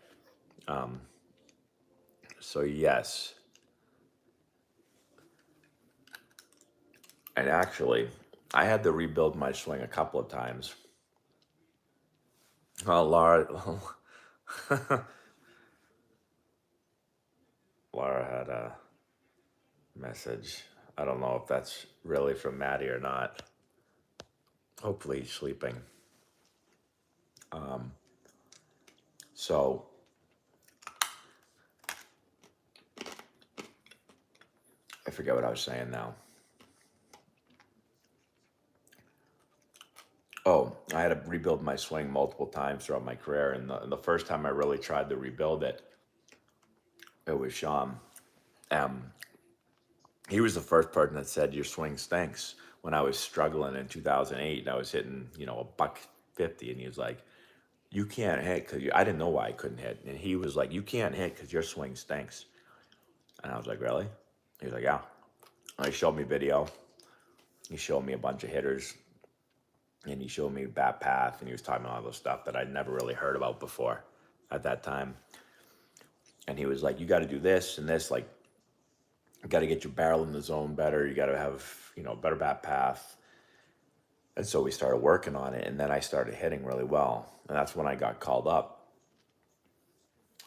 So yes, and actually, I had to rebuild my swing a couple of times. Laura, Laura had a message. I don't know if that's really from Maddie or not. Hopefully, he's sleeping. So I forget what I was saying now. Oh, I had to rebuild my swing multiple times throughout my career, and the first time I really tried to rebuild it, it was Sean. Um, he was the first person that said your swing stinks. When I was struggling in 2008, I was hitting, a buck 50, and he was like, you can't hit because I didn't know why I couldn't hit. And he was like, you can't hit because your swing stinks. And I was like, really? He was like, yeah. And he showed me video. He showed me a bunch of hitters and he showed me bat path and he was talking about all this stuff that I'd never really heard about before at that time. And he was like, you got to do this and this, like, you got to get your barrel in the zone better. You got to have, better bat path. And so we started working on it. And then I started hitting really well. And that's when I got called up.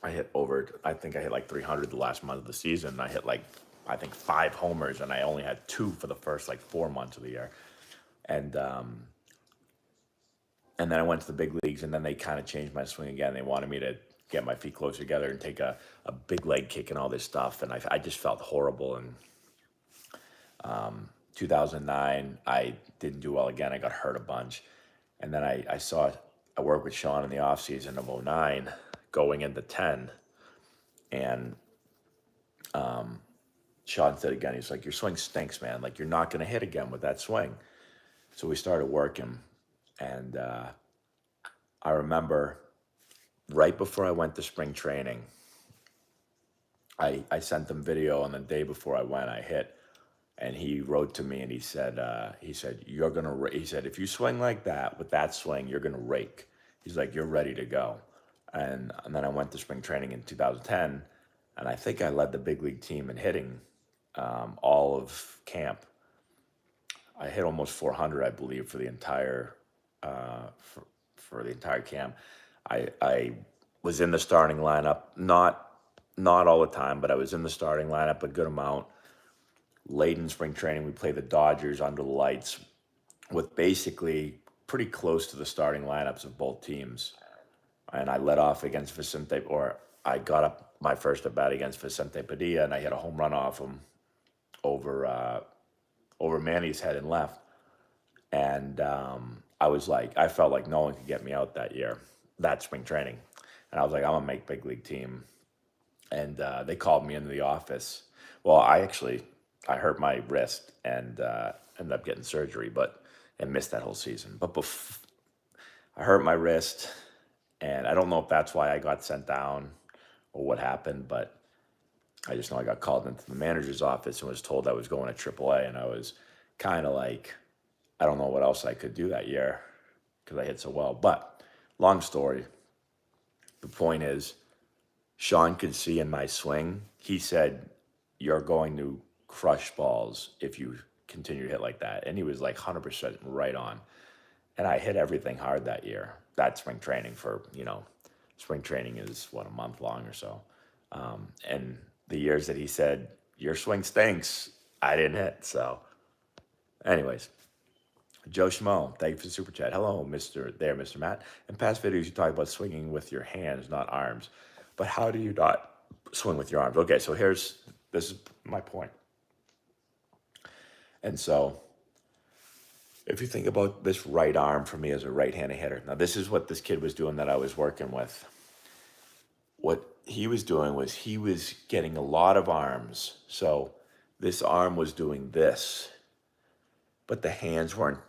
I think I hit like 300 the last month of the season. I hit like, I think 5 homers and I only had 2 for the first like 4 months of the year. And then I went to the big leagues and then they kind of changed my swing again. They wanted me to get my feet closer together and take a big leg kick and all this stuff. And I just felt horrible. And 2009, I didn't do well again. I got hurt a bunch. And then I worked with Sean in the offseason of '09 going into 10. And Sean said again, he's like, your swing stinks, man. Like, you're not going to hit again with that swing. So we started working. And I remember right before I went to spring training, I sent them video on the day before I went, I hit. And he wrote to me and he said, he said, if you swing like that with that swing, you're going to rake. He's like, you're ready to go. And then I went to spring training in 2010 and I think I led the big league team in hitting all of camp. I hit almost 400, I believe, for the entire for the entire camp. I was in the starting lineup, not all the time, but I was in the starting lineup a good amount. Late in spring training, we played the Dodgers under the lights with basically pretty close to the starting lineups of both teams. And I led off against Vicente, or I got up my first at bat against Vicente Padilla, and I hit a home run off him over Manny's head and left. And I felt like no one could get me out that spring training. And I was like, I'm going to make big league team. And they called me into the office. Well, I hurt my wrist and ended up getting surgery, and missed that whole season. But I hurt my wrist, and I don't know if that's why I got sent down or what happened, but I just know I got called into the manager's office and was told I was going to AAA, and I was kind of like, I don't know what else I could do that year because I hit so well. But long story, the point is, Sean could see in my swing, he said, you're going to crush balls if you continue to hit like that. And he was like 100% right on. And I hit everything hard that year. That spring training spring training is a month long or so. And the years that he said, your swing stinks, I didn't hit. So anyways, Joe Schmo, thank you for the super chat. Hello, Mr. Matt. In past videos, you talked about swinging with your hands, not arms. But how do you not swing with your arms? Okay, so this is my point. And so if you think about this right arm for me as a right-handed hitter, now this is what this kid was doing that I was working with. What he was doing was he was getting a lot of arms. So this arm was doing this, but the hands weren't,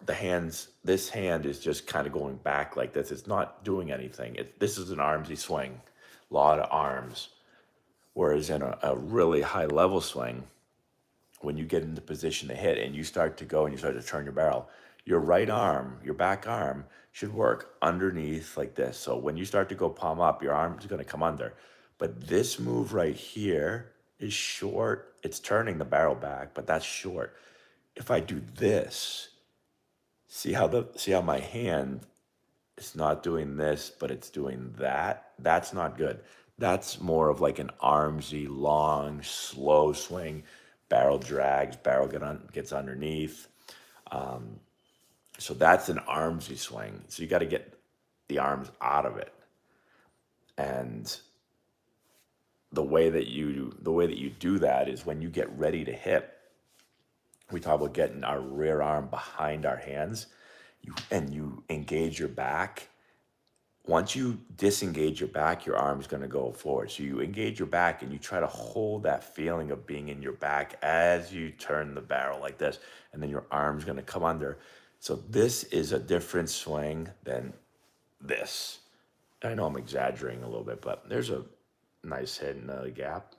this hand is just kind of going back like this. It's not doing anything. This is an armsy swing, a lot of arms. Whereas in a really high level swing, when you get into position to hit and you start to go and you start to turn your barrel, your right arm, your back arm should work underneath like this. So when you start to go palm up, your arm is going to come under. But this move right here is short. It's turning the barrel back, but that's short. If I do this, see how my hand is not doing this, but it's doing that? That's not good. That's more of like an armsy, long, slow swing. Barrel drags, barrel gets underneath. So that's an armsy swing. So you got to get the arms out of it. And the way that you do that is when you get ready to hit, we talk about getting our rear arm behind our hands, and you engage your back. Once you disengage your back, your arm's going to go forward. So you engage your back and you try to hold that feeling of being in your back as you turn the barrel like this, and then your arm's going to come under. So this is a different swing than this. I know I'm exaggerating a little bit, but there's a nice hit in the gap.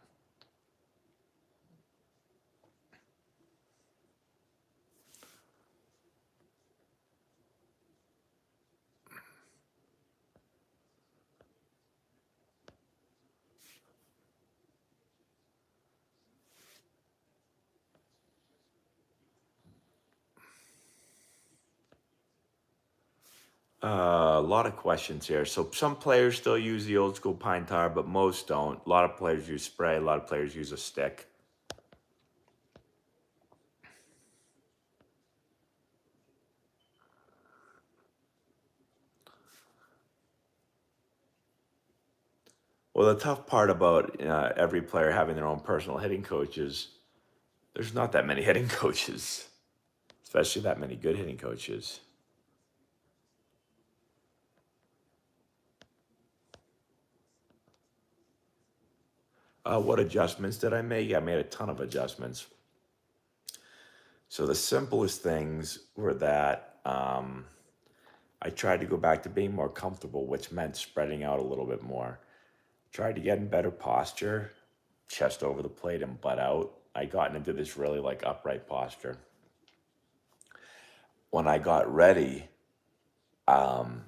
A lot of questions here. So some players still use the old school pine tar, but most don't. A lot of players use spray. A lot of players use a stick. Well, the tough part about every player having their own personal hitting coach is there's not that many hitting coaches, especially that many good hitting coaches. What adjustments did I make? I made a ton of adjustments. So the simplest things were that I tried to go back to being more comfortable, which meant spreading out a little bit more. Tried to get in better posture, chest over the plate and butt out. I got into this really like upright posture. When I got ready, um,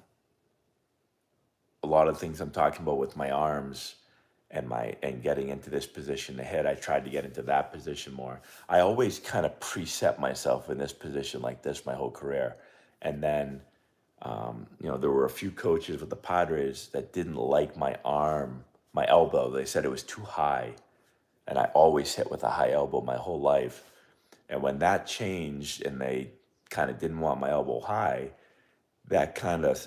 a lot of things I'm talking about with my arms and getting into this position to hit, I tried to get into that position more. I always kind of preset myself in this position like this my whole career. And then there were a few coaches with the Padres that didn't like my arm, my elbow. They said it was too high. And I always hit with a high elbow my whole life. And when that changed and they kind of didn't want my elbow high, that kind of,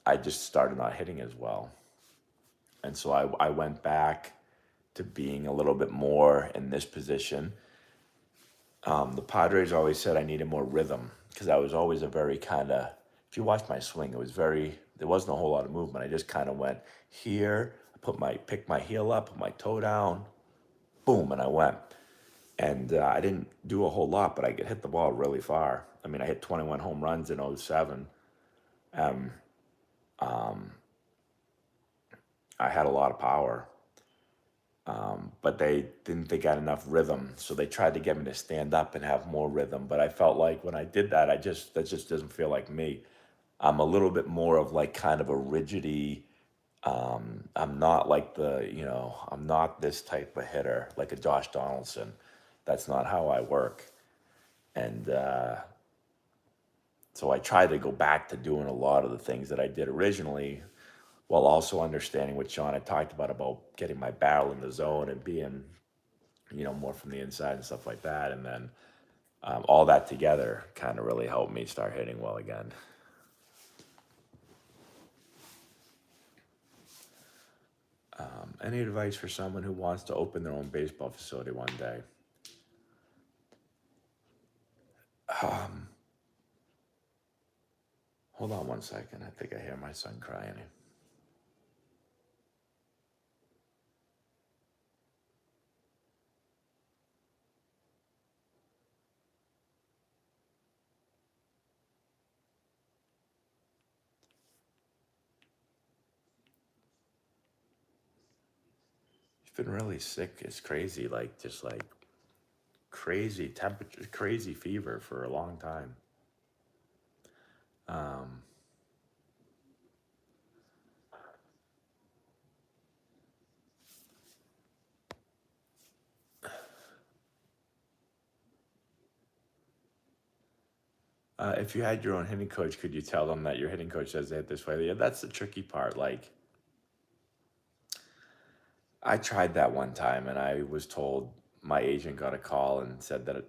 I just started not hitting as well. And so I went back to being a little bit more in this position. The Padres always said I needed more rhythm because I was always a very kind of, if you watch my swing, there wasn't a whole lot of movement. I just kind of went here, picked my heel up, put my toe down, boom, and I went. And I didn't do a whole lot, but I could hit the ball really far. I mean, I hit 21 home runs in '07. I had a lot of power, but they didn't think I had enough rhythm. So they tried to get me to stand up and have more rhythm. But I felt like when I did that, that just doesn't feel like me. I'm a little bit more of like kind of a rigidy. I'm not like I'm not this type of hitter like a Josh Donaldson. That's not how I work. And so I tried to go back to doing a lot of the things that I did originally while also understanding what Sean had talked about getting my barrel in the zone and being, more from the inside and stuff like that. And then all that together kind of really helped me start hitting well again. Any advice for someone who wants to open their own baseball facility one day? Hold on one second. I think I hear my son crying. He's been really sick. It's crazy, like just like crazy temperature, crazy fever for a long time. Um, if you had your own hitting coach, could you tell them that your hitting coach says they hit this way? Yeah, that's the tricky part. Like, I tried that one time and I was told my agent got a call and said that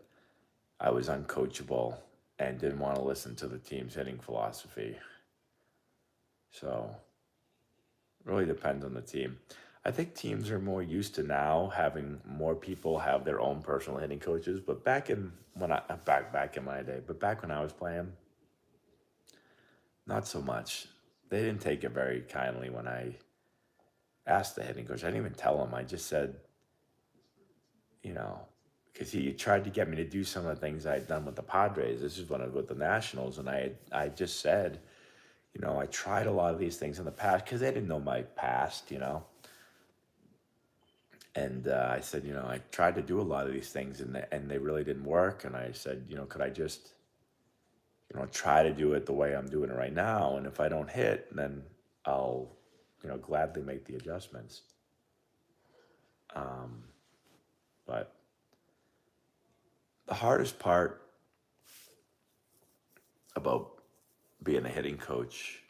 I was uncoachable and didn't want to listen to the team's hitting philosophy. So, it really depends on the team. I think teams are more used to now having more people have their own personal hitting coaches. But back in my day, but back when I was playing, not so much. They didn't take it very kindly when I asked the hitting coach. I didn't even tell him. I just said, you know, because he tried to get me to do some of the things I had done with the Padres. This is when I was with the Nationals, and I just said, I tried a lot of these things in the past because they didn't know my past. And I said, I tried to do a lot of these things and they really didn't work. And I said, could I just, try to do it the way I'm doing it right now? And if I don't hit, then I'll, gladly make the adjustments. But the hardest part about being a hitting coach,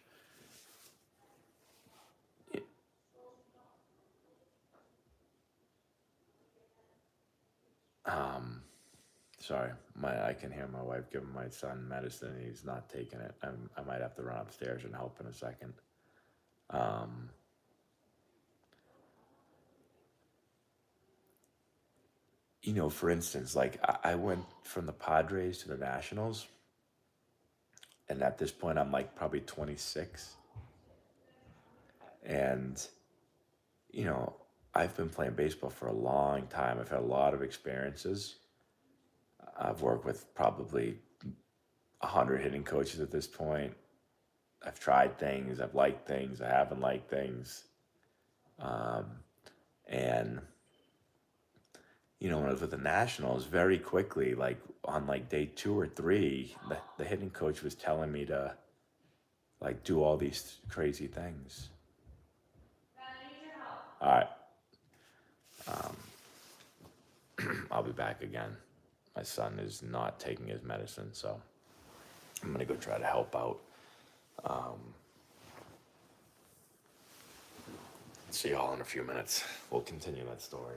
um, sorry, I can hear my wife giving my son medicine and he's not taking it. I might have to run upstairs and help in a second. Um, for instance, like I went from the Padres to the Nationals, and at this point I'm like probably 26, and you know I've been playing baseball for a long time. I've had a lot of experiences. I've worked with probably 100 hitting coaches at this point. I've tried things, I've liked things, I haven't liked things. Um, and, when I was with the Nationals, very quickly, like on like day 2 or 3, the hitting coach was telling me to like do all these crazy things. All right, I'll be back again. My son is not taking his medicine, so I'm gonna go try to help out. See y'all in a few minutes. We'll continue that story.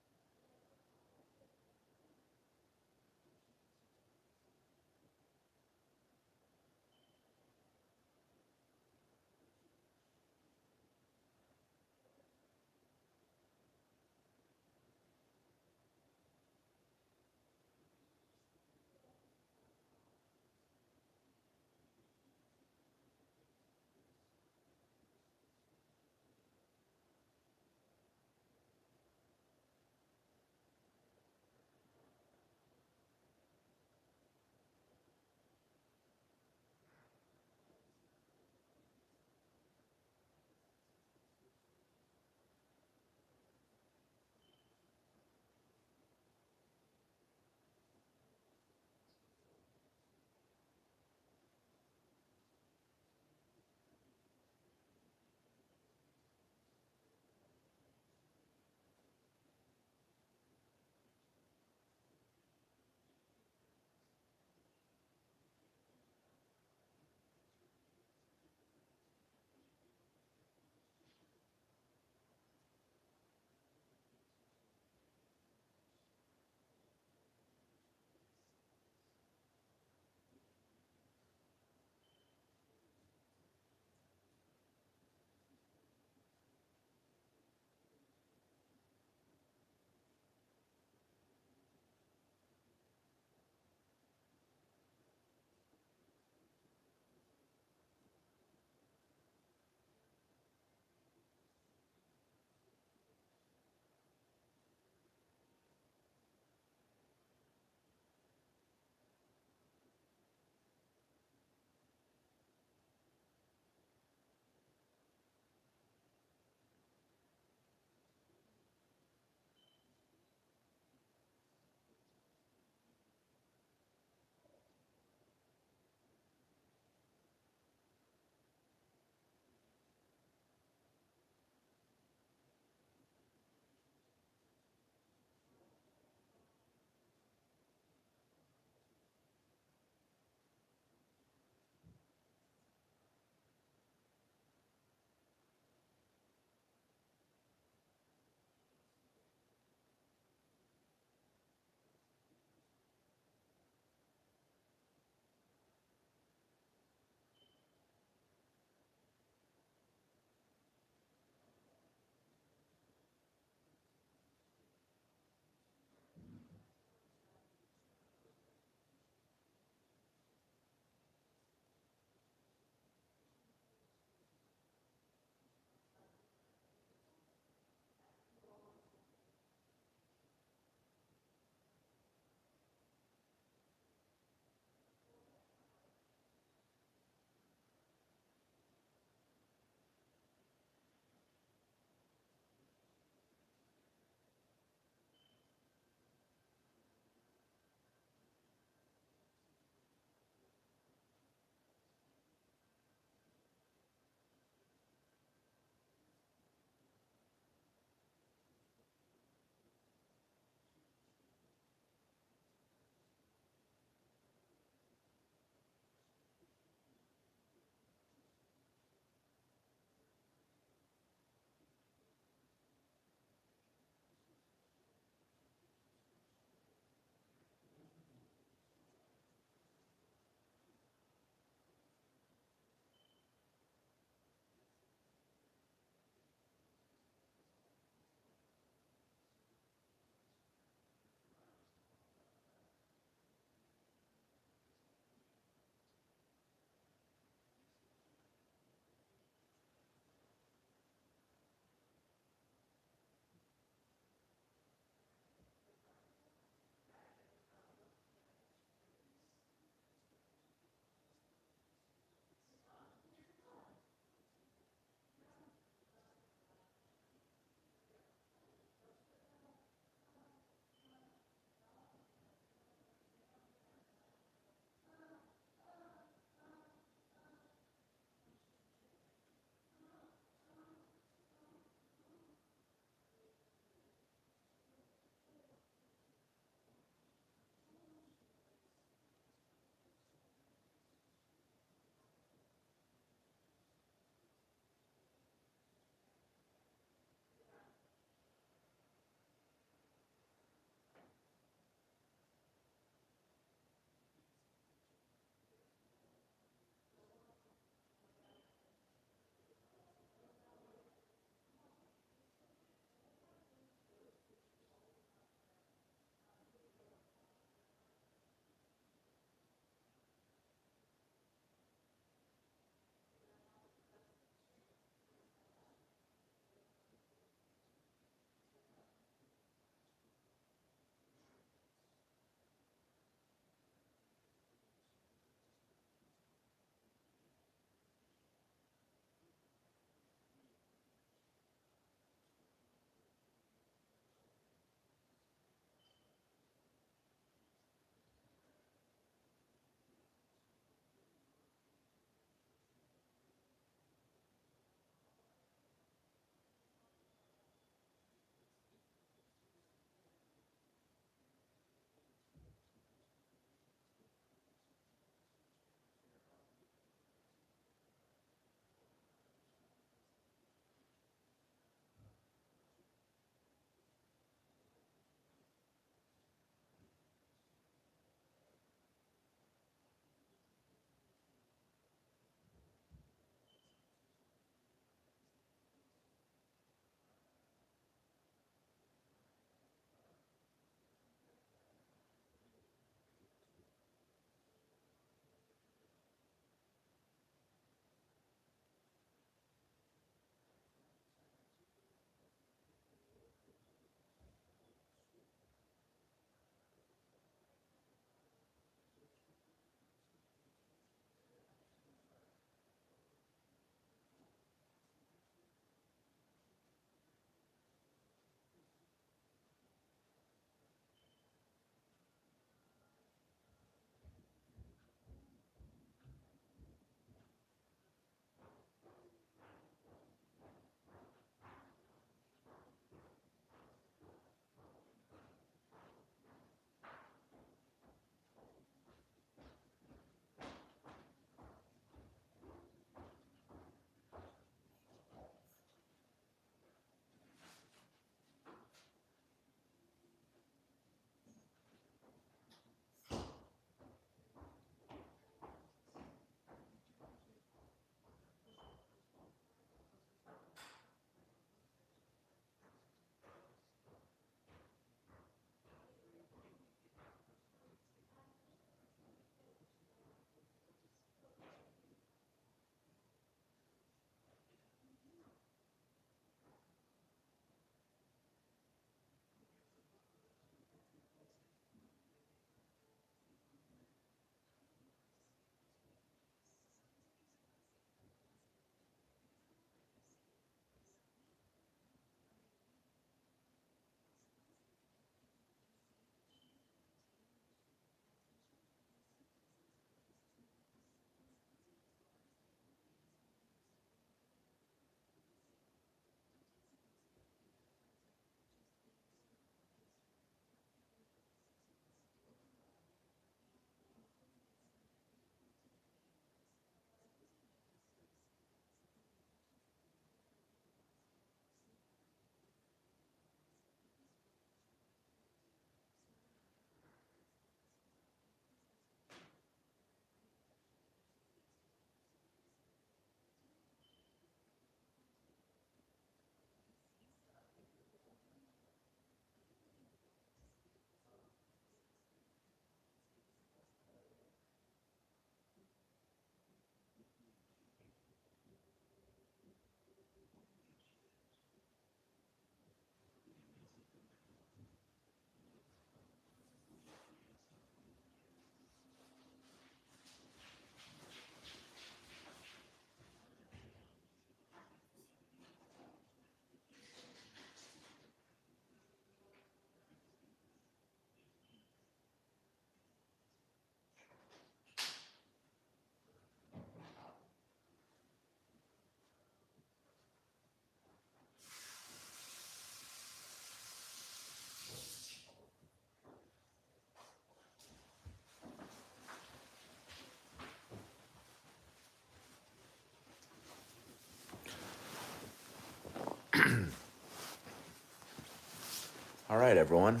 right, everyone.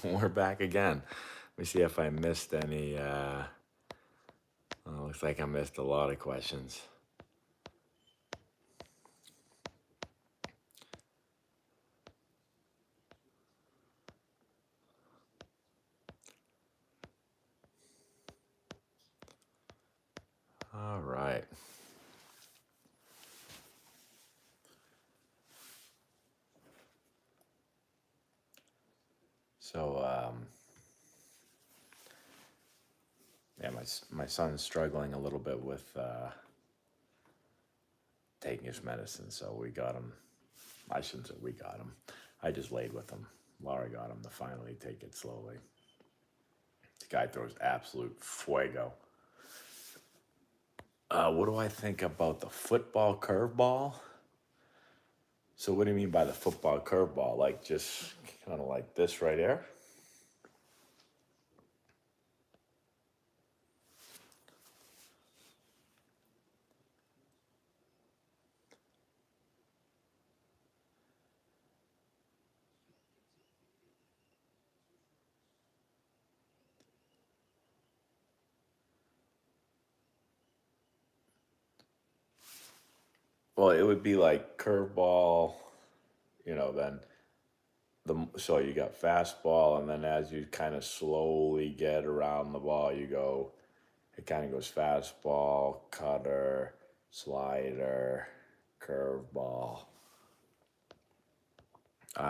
We're back again. Let me see if I missed any. Looks like I missed a lot of questions. All right. So, yeah, my son's struggling a little bit with taking his medicine, so we got him. I shouldn't say we got him. I just laid with him. Laura got him to finally take it slowly. The guy throws absolute fuego. What do I think about the football curveball? So what do you mean by the football curveball? Like just kind of like this right here? Well, it would be like curveball, then so you got fastball, and then as you kind of slowly get around the ball, it kind of goes fastball, cutter, slider, curveball.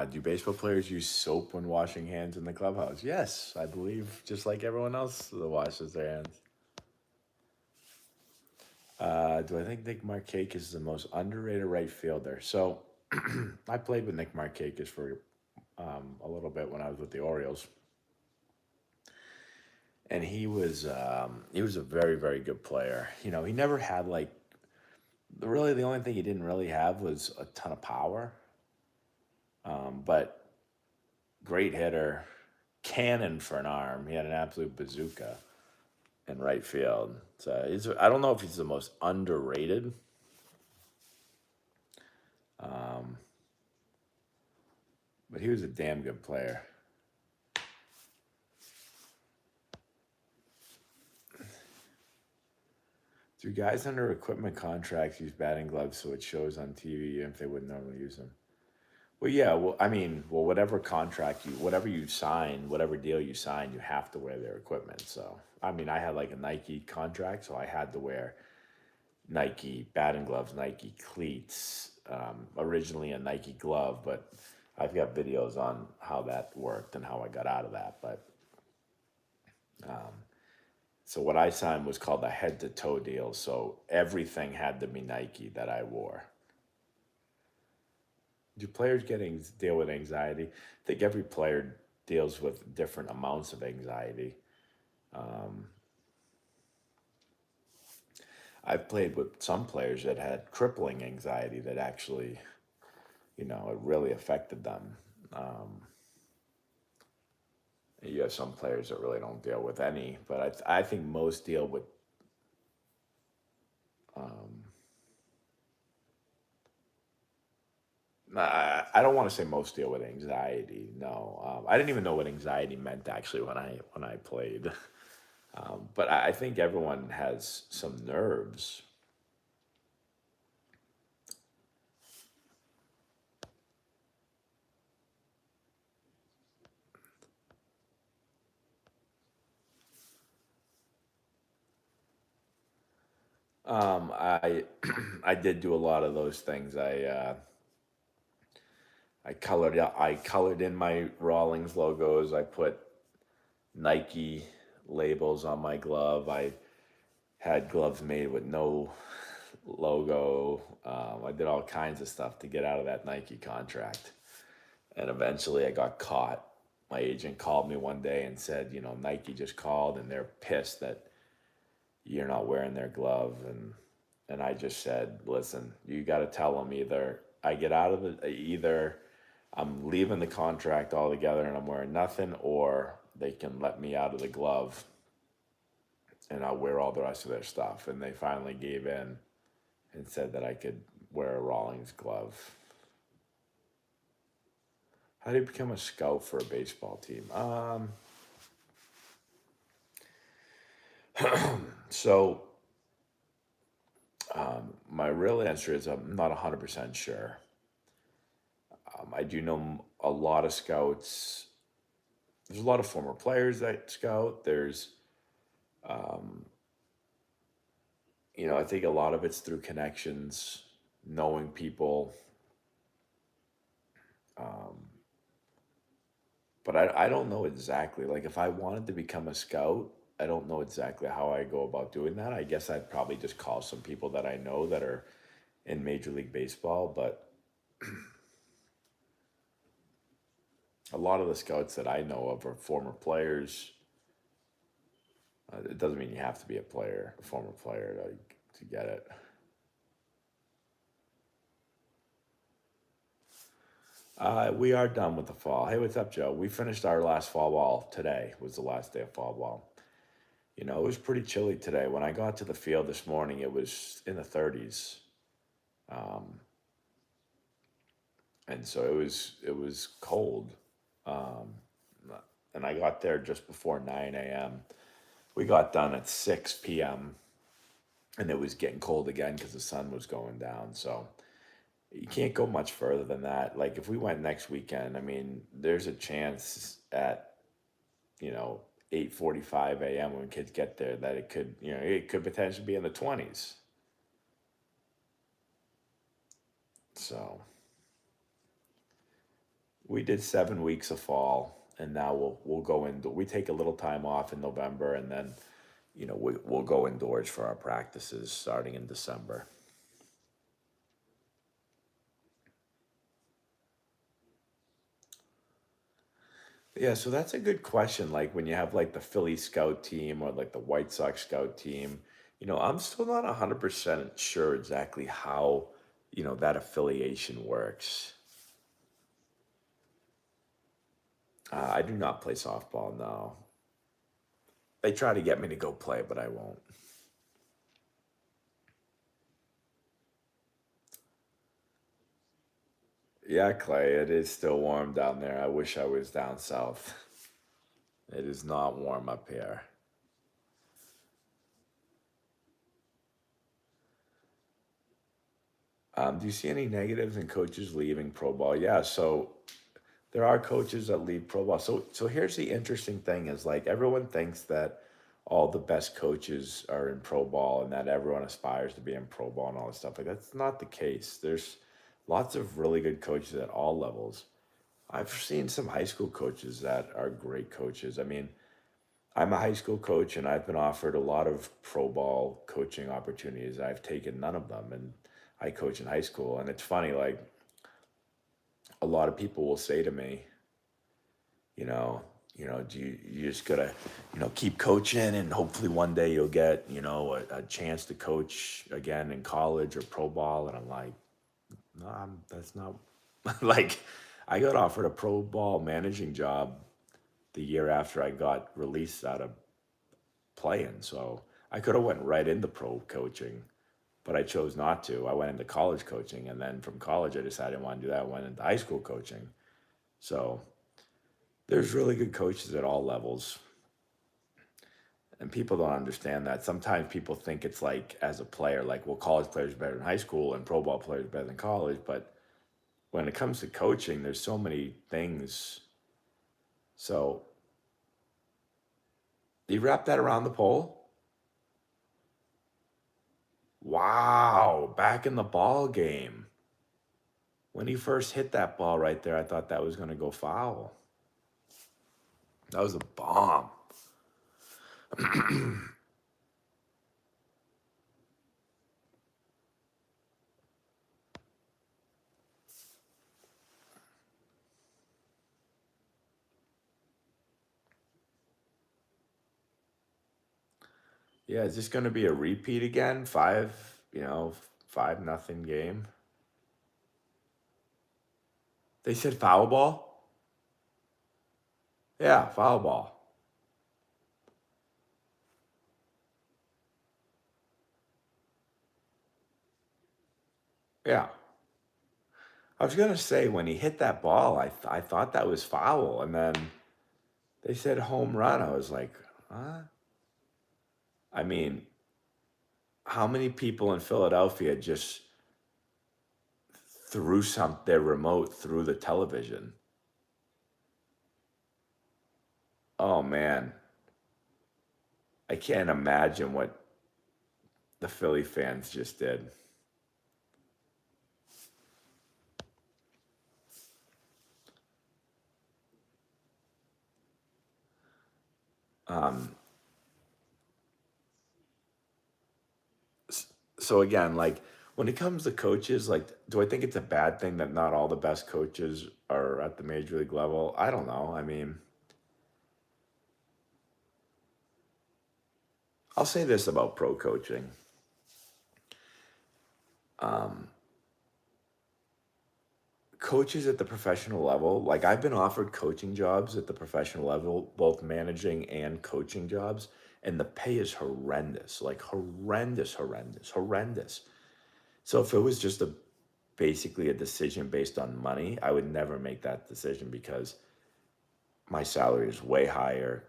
Do baseball players use soap when washing hands in the clubhouse? Yes, I believe, just like everyone else that washes their hands. Do I think Nick Markakis is the most underrated right fielder? So I played with Nick Markakis for a little bit when I was with the Orioles, and he was a very very good player. He never had like really the only thing he didn't really have was a ton of power, but great hitter, cannon for an arm. He had an absolute bazooka in right field. So I don't know if he's the most underrated. Um, but he was a damn good player. Do guys under equipment contracts use batting gloves so it shows on TV if they wouldn't normally use them? Well, yeah. Well, I mean, whatever whatever you sign, whatever deal you sign, you have to wear their equipment. So, I mean, I had like a Nike contract, so I had to wear Nike batting gloves, Nike cleats, originally a Nike glove, but I've got videos on how that worked and how I got out of that. But so what I signed was called a head to toe deal. So everything had to be Nike that I wore. Do players deal with anxiety? I think every player deals with different amounts of anxiety. I've played with some players that had crippling anxiety that actually, it really affected them. You have some players that really don't deal with any, but I think most deal with. I don't want to say most deal with anxiety. No, I didn't even know what anxiety meant actually when I played. But I think everyone has some nerves. I I did do a lot of those things. I colored in my Rawlings logos. I put Nike labels on my glove. I had gloves made with no logo. I did all kinds of stuff to get out of that Nike contract. And eventually I got caught. My agent called me one day and said, Nike just called and they're pissed that you're not wearing their glove. And I just said, listen, you got to tell them either I'm leaving the contract altogether and I'm wearing nothing, or they can let me out of the glove and I'll wear all the rest of their stuff. And they finally gave in and said that I could wear a Rawlings glove. How do you become a scout for a baseball team? So my real answer is I'm not 100% sure. I do know a lot of scouts. There's a lot of former players that scout. Um, I think a lot of it's through connections, knowing people. Um, but I don't know exactly. Like, if I wanted to become a scout, I don't know exactly how I go about doing that. I guess I'd probably just call some people that I know that are in Major League Baseball. But a lot of the scouts that I know of are former players. It doesn't mean you have to be a former player to get it. We are done with the fall. Hey, what's up, Joe? We finished our last fall ball today. Was the last day of fall ball. It was pretty chilly today. When I got to the field this morning, it was in the 30s, um, and so it was cold. Um, and I got there just before 9 a.m. We got done at 6 p.m. and it was getting cold again because the sun was going down. So you can't go much further than that. Like, if we went next weekend, I mean, there's a chance at, you know, 8:45 a.m. when kids get there that it could potentially be in the 20s. So we did 7 weeks of fall, and now we'll go in. We take a little time off in November, and then we'll go indoors for our practices starting in December. Yeah, so that's a good question. Like, when you have like the Philly scout team or like the White Sox scout team, I'm still not 100% sure exactly how, that affiliation works. I do not play softball, no. They try to get me to go play, but I won't. Yeah, Clay, it is still warm down there. I wish I was down south. It is not warm up here. Do you see any negatives in coaches leaving pro ball? Yeah, so there are coaches that leave pro ball. So here's the interesting thing is, like, everyone thinks that all the best coaches are in pro ball and that everyone aspires to be in pro ball and all this stuff. Like, that's not the case. There's lots of really good coaches at all levels. I've seen some high school coaches that are great coaches. I mean, I'm a high school coach and I've been offered a lot of pro ball coaching opportunities. I've taken none of them, and I coach in high school. And it's funny, like, a lot of people will say to me, you know, do you just gotta, keep coaching and hopefully one day you'll get, a chance to coach again in college or pro ball. And I'm like, no, that's not like, I got offered a pro ball managing job the year after I got released out of playing. So I could have went right into pro coaching, but I chose not to. I went into college coaching, and then from college I decided I didn't want to do that. I went into high school coaching. So there's really good coaches at all levels, and people don't understand that. Sometimes people think it's like, as a player, like, well, college players are better than high school and pro ball players are better than college. But when it comes to coaching, there's so many things. So you wrap that around the pole. Wow, back in the ball game. When he first hit that ball right there, I thought that was going to go foul. That was a bomb. Yeah, is this going to be a repeat again? 5-0 game. They said foul ball? Yeah, foul ball. Yeah. I was gonna say when he hit that ball, I thought that was foul, and then they said home run. I was like, huh? I mean, how many people in Philadelphia just threw their remote through the television? Oh man, I can't imagine what the Philly fans just did. Um, so again, like when it comes to coaches, like, do I think it's a bad thing that not all the best coaches are at the major league level? I don't know. I mean, I'll say this about pro coaching. Um, Coaches at the professional level, like I've been offered coaching jobs at the professional level, both managing and coaching jobs, and the pay is horrendous, like horrendous, horrendous, horrendous. So if it was just a basically a decision based on money, I would never make that decision because my salary is way higher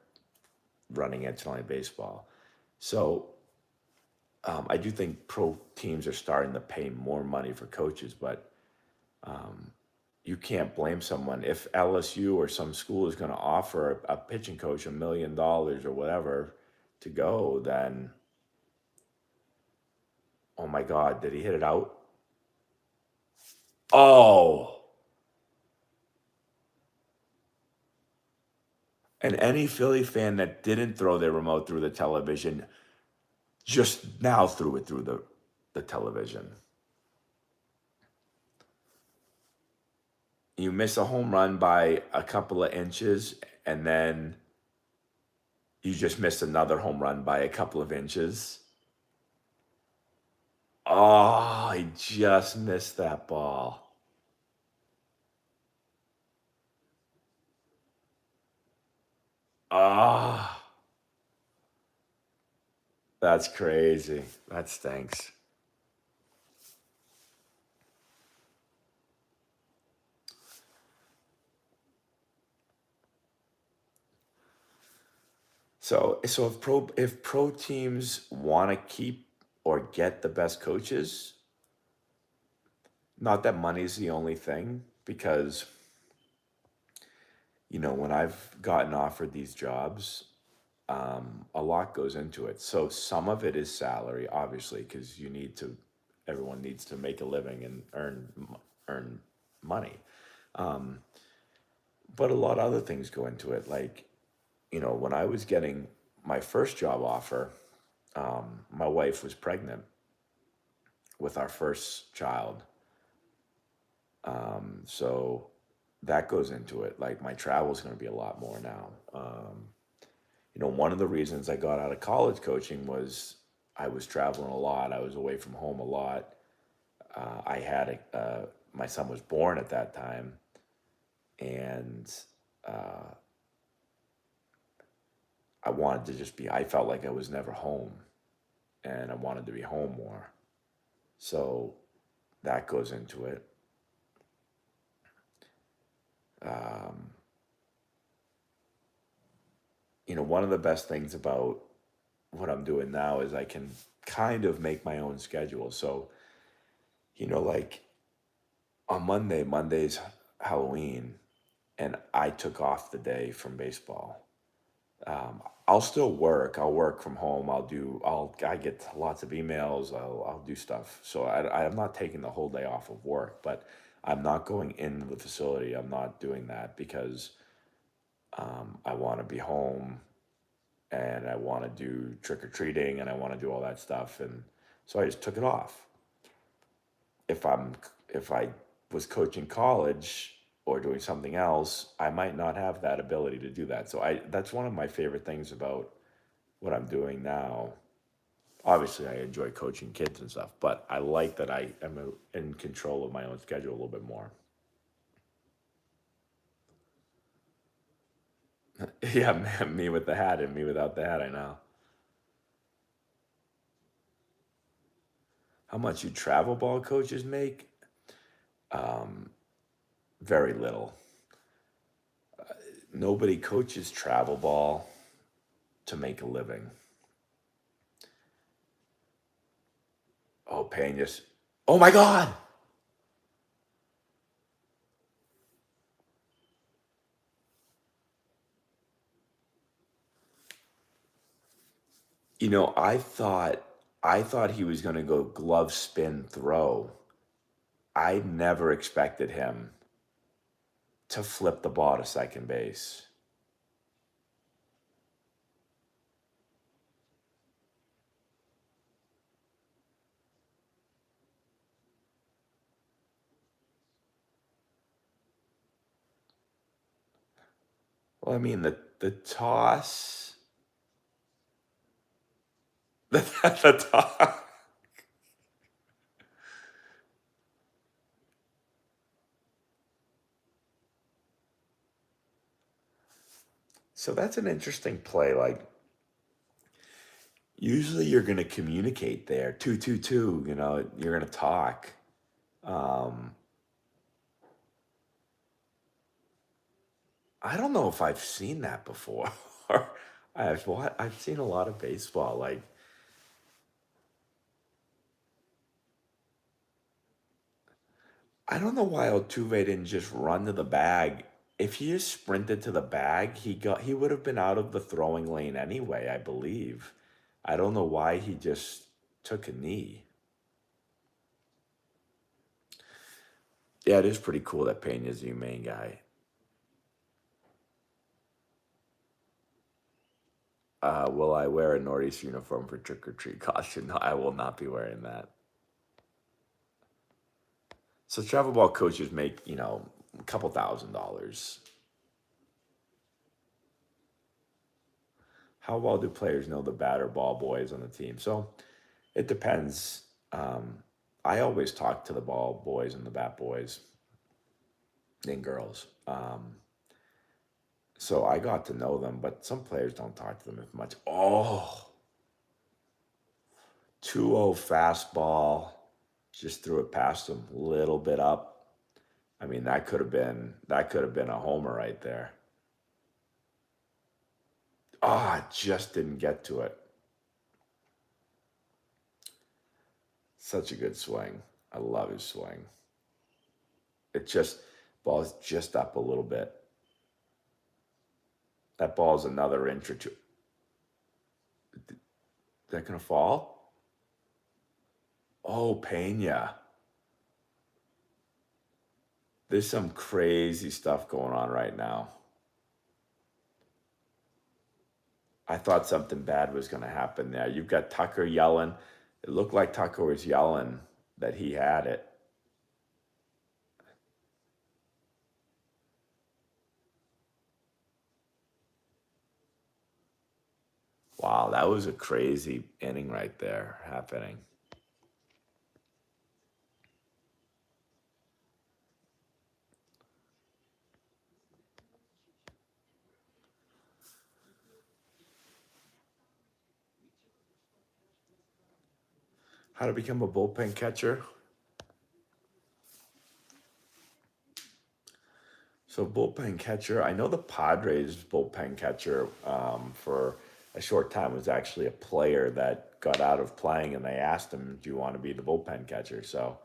running Antonelli baseball. So I do think pro teams are starting to pay more money for coaches, but um, you can't blame someone if LSU or some school is going to offer a pitching coach $1 million or whatever to go. Then, oh my God, did he hit it out? Oh, and any Philly fan that didn't throw their remote through the television just now threw it through the television. You miss a home run by a couple of inches, and then you just missed another home run by a couple of inches. Oh, I just missed that ball. Ah, that's crazy. That stinks. So if pro teams want to keep or get the best coaches, not that money's the only thing, because when I've gotten offered these jobs, a lot goes into it. So some of it is salary, obviously, because everyone needs to make a living and earn money. Um, but a lot of other things go into it. Like, when I was getting my first job offer, my wife was pregnant with our first child. So that goes into it. Like my travel is going to be a lot more now. One of the reasons I got out of college coaching was I was traveling a lot. I was away from home a lot. My son was born at that time, and uh, I felt like I was never home, and I wanted to be home more. So that goes into it. Um, one of the best things about what I'm doing now is I can kind of make my own schedule. So, like on Monday's Halloween, and I took off the day from baseball. I'll still work. I'll work from home. I get lots of emails. I'll do stuff. So I'm not taking the whole day off of work, but I'm not going into the facility. I'm not doing that because I want to be home and I want to do trick or treating and I want to do all that stuff. And so I just took it off. If I was coaching college or doing something else, I might not have that ability to do that. So that's one of my favorite things about what I'm doing now. Obviously, I enjoy coaching kids and stuff, but I like that I am in control of my own schedule a little bit more. Yeah, man, me with the hat and me without the hat, I know. How much you travel ball coaches make? Very little. Nobody coaches travel ball to make a living. Oh, Pena's. Oh my God. You know, I thought he was going to go glove spin throw. I never expected him to flip the ball to second base. Well, I mean the toss, the toss. So that's an interesting play. Like usually you're going to communicate there, 2-2-2. You know, you're going to talk. Um, I don't know if I've seen that before. I've seen a lot of baseball. Like I don't know why Altuve didn't just run to the bag. If he just sprinted to the bag, he would have been out of the throwing lane anyway, I believe. I don't know why he just took a knee. Yeah, it is pretty cool that Pena's the main guy. Will I wear a Northeast uniform for trick or treat costume? No, I will not be wearing that. So travel ball coaches make, a couple $1,000s. How well do players know the batter ball boys on the team? So it depends. Um, I always talk to the ball boys and the bat boys and girls. So I got to know them, but some players don't talk to them as much. Oh, 2-0 fastball. Just threw it past him, little bit up. I mean, that could have been a homer right there. Ah, just didn't get to it. Such a good swing. I love his swing. It just ball's just up a little bit. That ball's another inch or two. Is that gonna fall? Oh, Pena. There's some crazy stuff going on right now. I thought something bad was gonna happen there. You've got Tucker yelling. It looked like Tucker was yelling that he had it. Wow, that was a crazy inning right there happening. How to become a bullpen catcher? So bullpen catcher, I know the Padres bullpen catcher for a short time was actually a player that got out of playing, and they asked him, "Do you want to be the bullpen catcher?" So,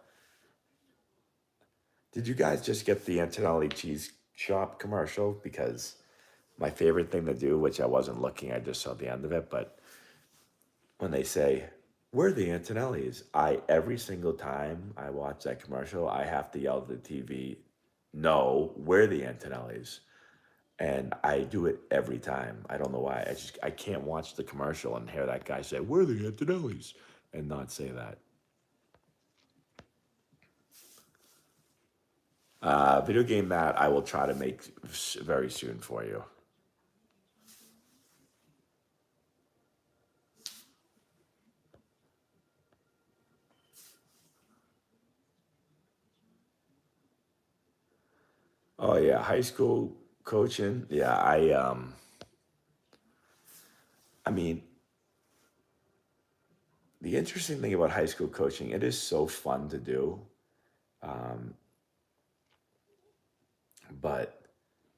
did you guys just get the Antonelli cheese shop commercial? Because my favorite thing to do, which I wasn't looking, I just saw the end of it, but when they say, "We're the Antonellis," I every single time I watch that commercial, I have to yell at the TV, "No, we're the Antonellis." And I do it every time. I don't know why. I can't watch the commercial and hear that guy say, "We're the Antonellis," and not say that. Video game that I will try to make very soon for you. Oh yeah, high school coaching. Yeah, I mean, the interesting thing about high school coaching, it is so fun to do. Um, But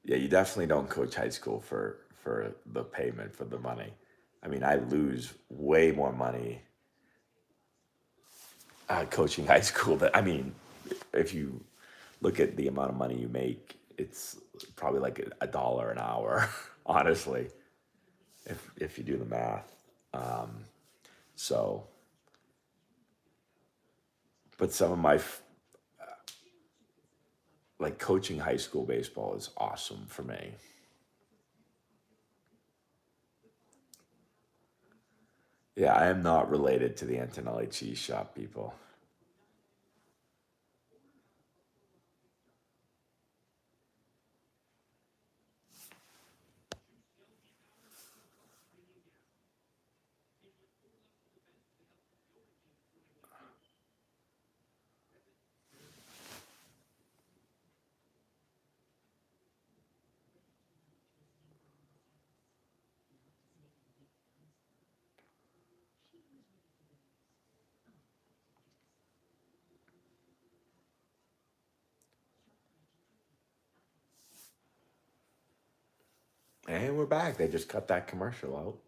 yeah, you definitely don't coach high school for the payment for the money. I mean, I lose way more money coaching high school. That I mean, if you look at the amount of money you make, it's probably like $1 an hour, honestly, if you do the math. So, but some of my like coaching high school baseball is awesome for me. Yeah, I am not related to the Antonelli cheese shop people. And we're back. They just cut that commercial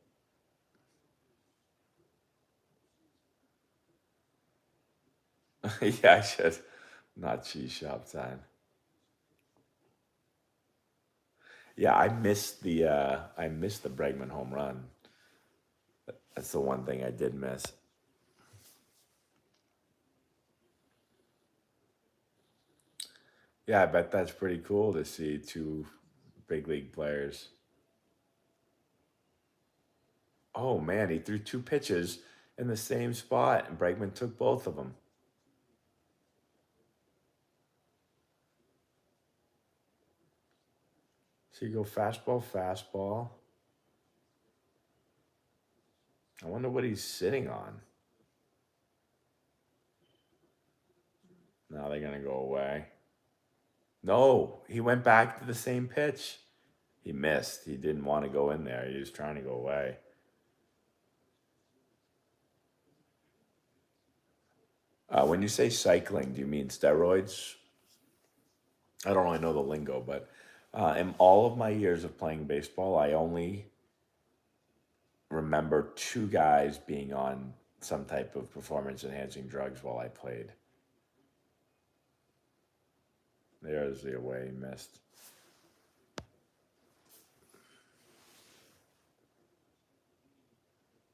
out. Yeah, I should. Not cheese shop time. Yeah, I missed the Bregman home run. That's the one thing I did miss. Yeah, I bet that's pretty cool to see two big league players. Oh man, he threw two pitches in the same spot, and Bregman took both of them. So you go fastball, fastball. I wonder what he's sitting on. Now they're gonna go away. No, he went back to the same pitch. He missed. He didn't want to go in there. He was trying to go away. When you say cycling, do you mean steroids? I don't really know the lingo, but in all of my years of playing baseball, I only remember two guys being on some type of performance enhancing drugs while I played. There's the away missed.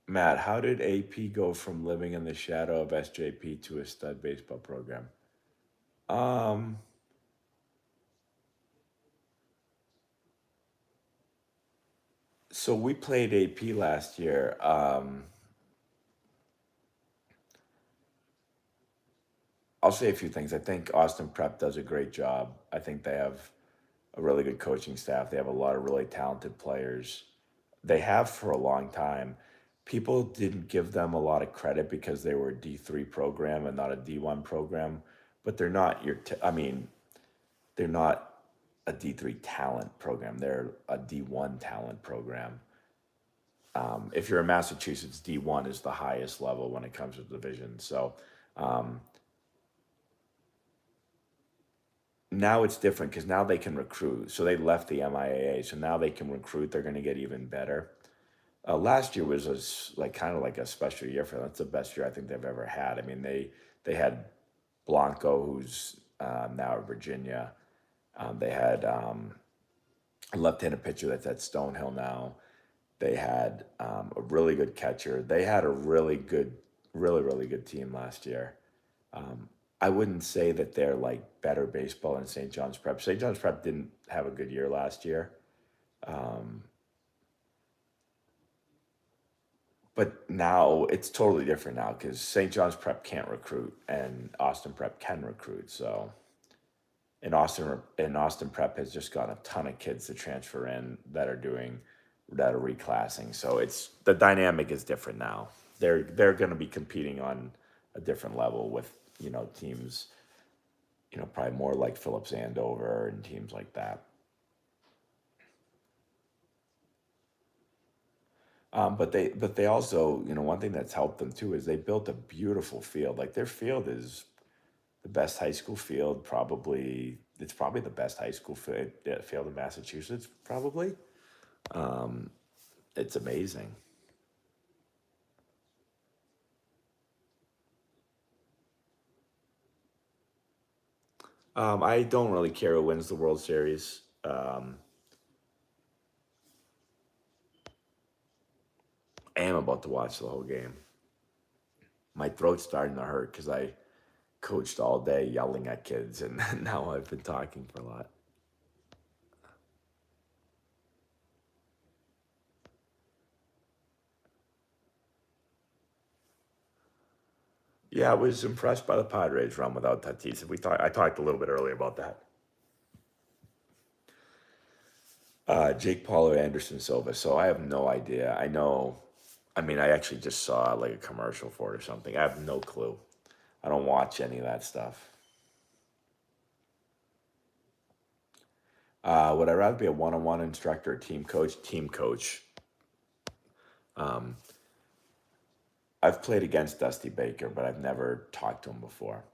Matt, how did AP go from living in the shadow of SJP to a stud baseball program? Um, so we played AP last year. I'll say a few things. I think Austin Prep does a great job. I think they have a really good coaching staff. They have a lot of really talented players. They have for a long time. People didn't give them a lot of credit because they were a D3 program and not a D1 program, but they're not I mean, they're not a D3 talent program. They're a D1 talent program. If you're in Massachusetts, D1 is the highest level when it comes to division. So now it's different because now they can recruit. So they left the MIAA, so now they can recruit. They're going to get even better. Last year was like kind of like a special year for them. That's the best year I think they've ever had. I mean, they had Blanco, who's now at Virginia. They had a left-handed pitcher that's at Stonehill now. They had a really good catcher. They had a really good team last year. I wouldn't say that they're like better baseball than St. John's Prep. St. John's Prep didn't have a good year last year. But now it's totally different now because St. John's Prep can't recruit and Austin Prep can recruit. So, and Austin Prep has just got a ton of kids to transfer in that are reclassing. So it's the dynamic is different now. They're going to be competing on a different level with teams probably more like Phillips Andover and teams like that. But they also, one thing that's helped them too is they built a beautiful field. Like their field is The best high school field, probably, it's probably the best high school field in Massachusetts, probably. It's amazing. I don't really care who wins the World Series. I am about to watch the whole game. My throat's starting to hurt because I coached all day yelling at kids, and now I've been talking for a lot. Yeah, I was impressed by the Padres run without Tatis. I talked a little bit earlier about that. Jake Paul or Anderson Silva. So I have no idea. I know. I mean, I actually just saw like a commercial for it or something. I have no clue. I don't watch any of that stuff. Would I rather be a one-on-one instructor or team coach? Team coach. I've played against Dusty Baker, but I've never talked to him before.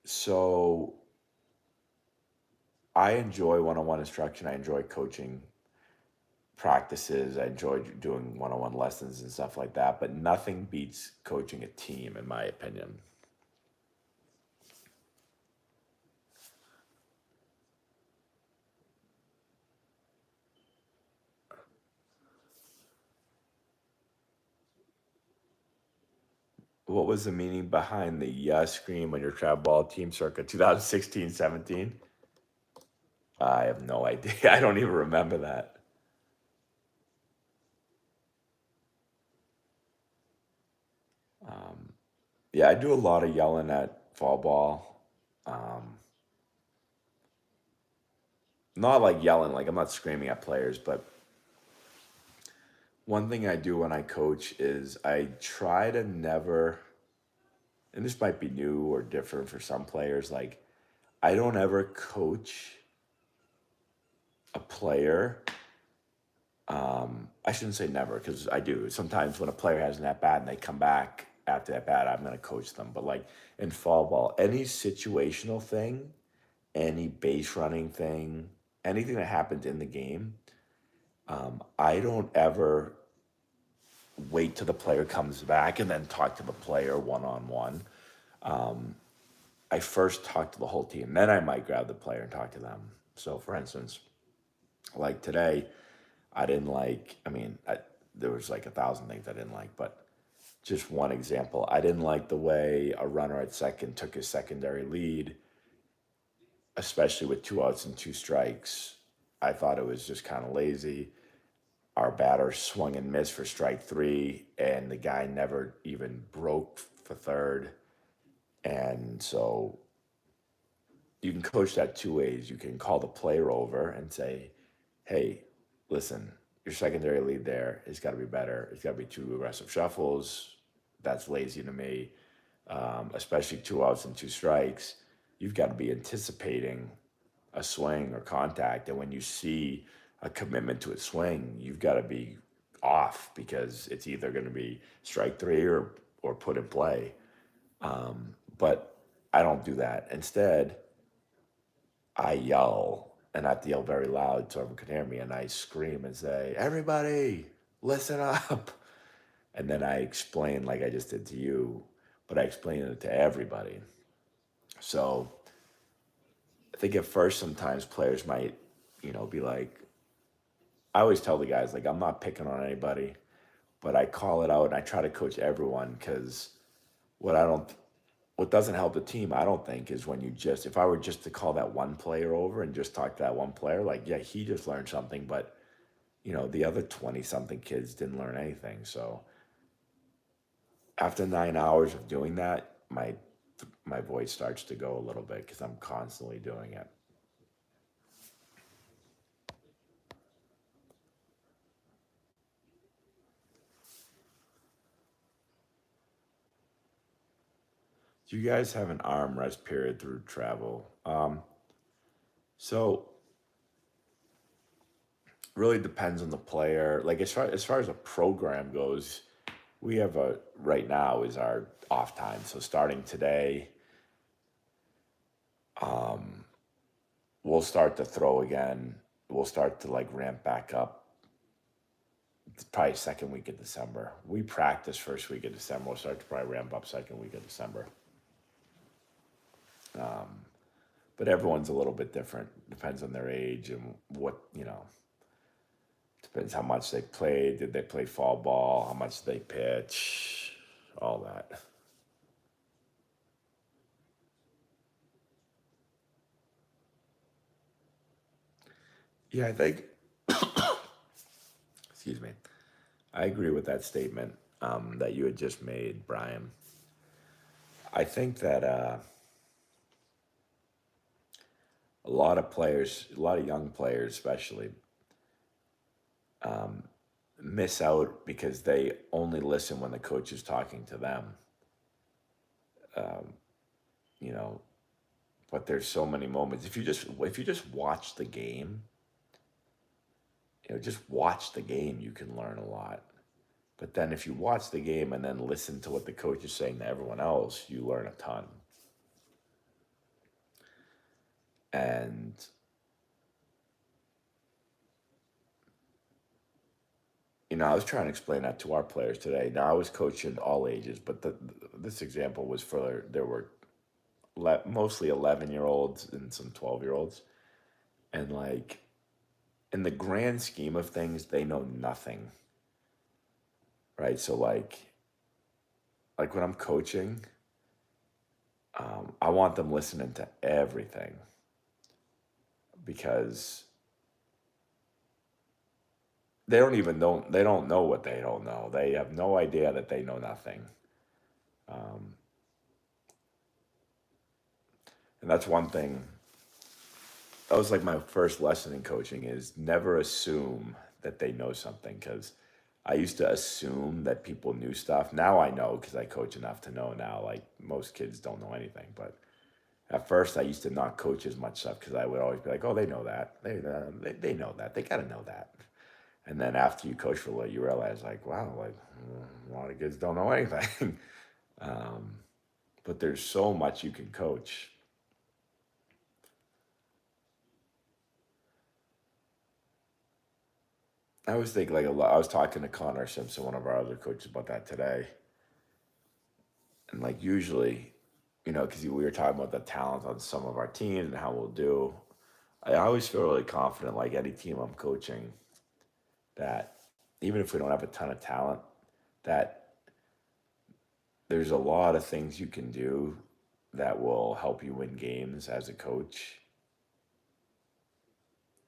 So I enjoy one-on-one instruction. I enjoy coaching practices. I enjoy doing one-on-one lessons and stuff like that. But nothing beats coaching a team, in my opinion. What was the meaning behind the scream on your trap ball team circa 2016-17? I have no idea. I don't even remember that. Yeah, I do a lot of yelling at fall ball. Um, Not like yelling, like I'm not screaming at players, but one thing I do when I coach is I try to never, and this might be new or different for some players, like I don't ever coach a player. I shouldn't say never because I do. Sometimes when a player has an at bat and they come back after that bat, I'm going to coach them. But like in fall ball, any situational thing, any base running thing, anything that happens in the game, I don't ever wait till the player comes back and then talk to the player one on one. I first talk to the whole team, then I might grab the player and talk to them. So, for instance, like today, I didn't like. There was like 1,000 things I didn't like, but just one example, I didn't like the way a runner at second took his secondary lead, especially with 2 outs and 2 strikes. I thought it was just kind of lazy. Our batter swung and missed for strike three, and the guy never even broke for third. And so you can coach that two ways. You can call the player over and say, hey, listen, your secondary lead there has got to be better. It's got to be 2 aggressive shuffles. That's lazy to me, especially 2 outs and 2 strikes. You've got to be anticipating a swing or contact. And when you see a commitment to a swing, you've got to be off because it's either going to be strike three or put in play. But I don't do that. Instead, I yell, and I have to yell very loud so everyone can hear me, and I scream and say, everybody, listen up. And then I explain like I just did to you, but I explain it to everybody. So I think at first sometimes players might, be like, I always tell the guys, like, I'm not picking on anybody, but I call it out and I try to coach everyone because what I don't what doesn't help the team, I don't think, is when if I were just to call that one player over and just talk to that one player, like, yeah, he just learned something, but, the other 20 something kids didn't learn anything. So after 9 hours of doing that, my voice starts to go a little bit because I'm constantly doing it. Do you guys have an arm rest period through travel? So really depends on the player. Like as far as a program goes, we have a right now is our off time. So starting today, we'll start to throw again. We'll start to like ramp back up. Probably second week of December. We practice first week of December. We'll start to probably ramp up second week of December. But everyone's a little bit different. Depends on their age and what depends how much they played. Did they play fall ball? How much they pitch? All that. Yeah, I think. Excuse me. I agree with that statement that you had just made, Brian. I think that a lot of players, a lot of young players, especially, miss out because they only listen when the coach is talking to them. You know, but there's so many moments. If you just watch the game, just watch the game, you can learn a lot. But then if you watch the game and then listen to what the coach is saying to everyone else, you learn a ton. And I was trying to explain that to our players today. Now I was coaching all ages, but this example was for there were mostly 11-year-olds and some 12-year-olds, and like in the grand scheme of things, they know nothing, right? So like when I'm coaching, I want them listening to everything because they don't know what they don't know. They have no idea that they know nothing. And that's one thing. That was like my first lesson in coaching is never assume that they know something because I used to assume that people knew stuff. Now I know because I coach enough to know now. Like most kids don't know anything, but at first I used to not coach as much stuff because I would always be like, "Oh, they know that. They know that. They gotta know that." And then after you coach for a little, you realize like, wow, like a lot of kids don't know anything. But there's so much you can coach. I always think like a lot. I was talking to Connor Simpson, one of our other coaches, about that today, and like usually, because we were talking about the talent on some of our teams and how we'll do. I always feel really confident, like any team I'm coaching, that even if we don't have a ton of talent, that there's a lot of things you can do that will help you win games as a coach.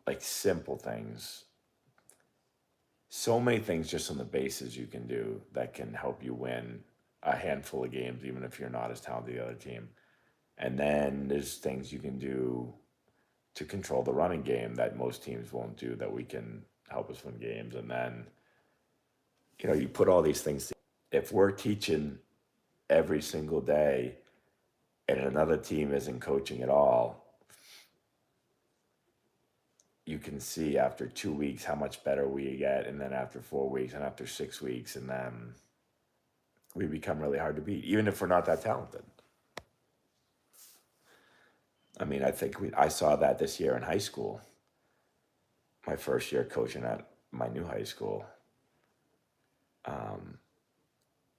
Like simple things. So many things just on the bases you can do that can help you win a handful of games, even if you're not as talented as the other team. And then there's things you can do to control the running game that most teams won't do that we can help us win games. And then, you put all these things together. If we're teaching every single day and another team isn't coaching at all, you can see after 2 weeks how much better we get. And then after 4 weeks and after 6 weeks, and then we become really hard to beat, even if we're not that talented. I mean, I think I saw that this year in high school. My first year coaching at my new high school,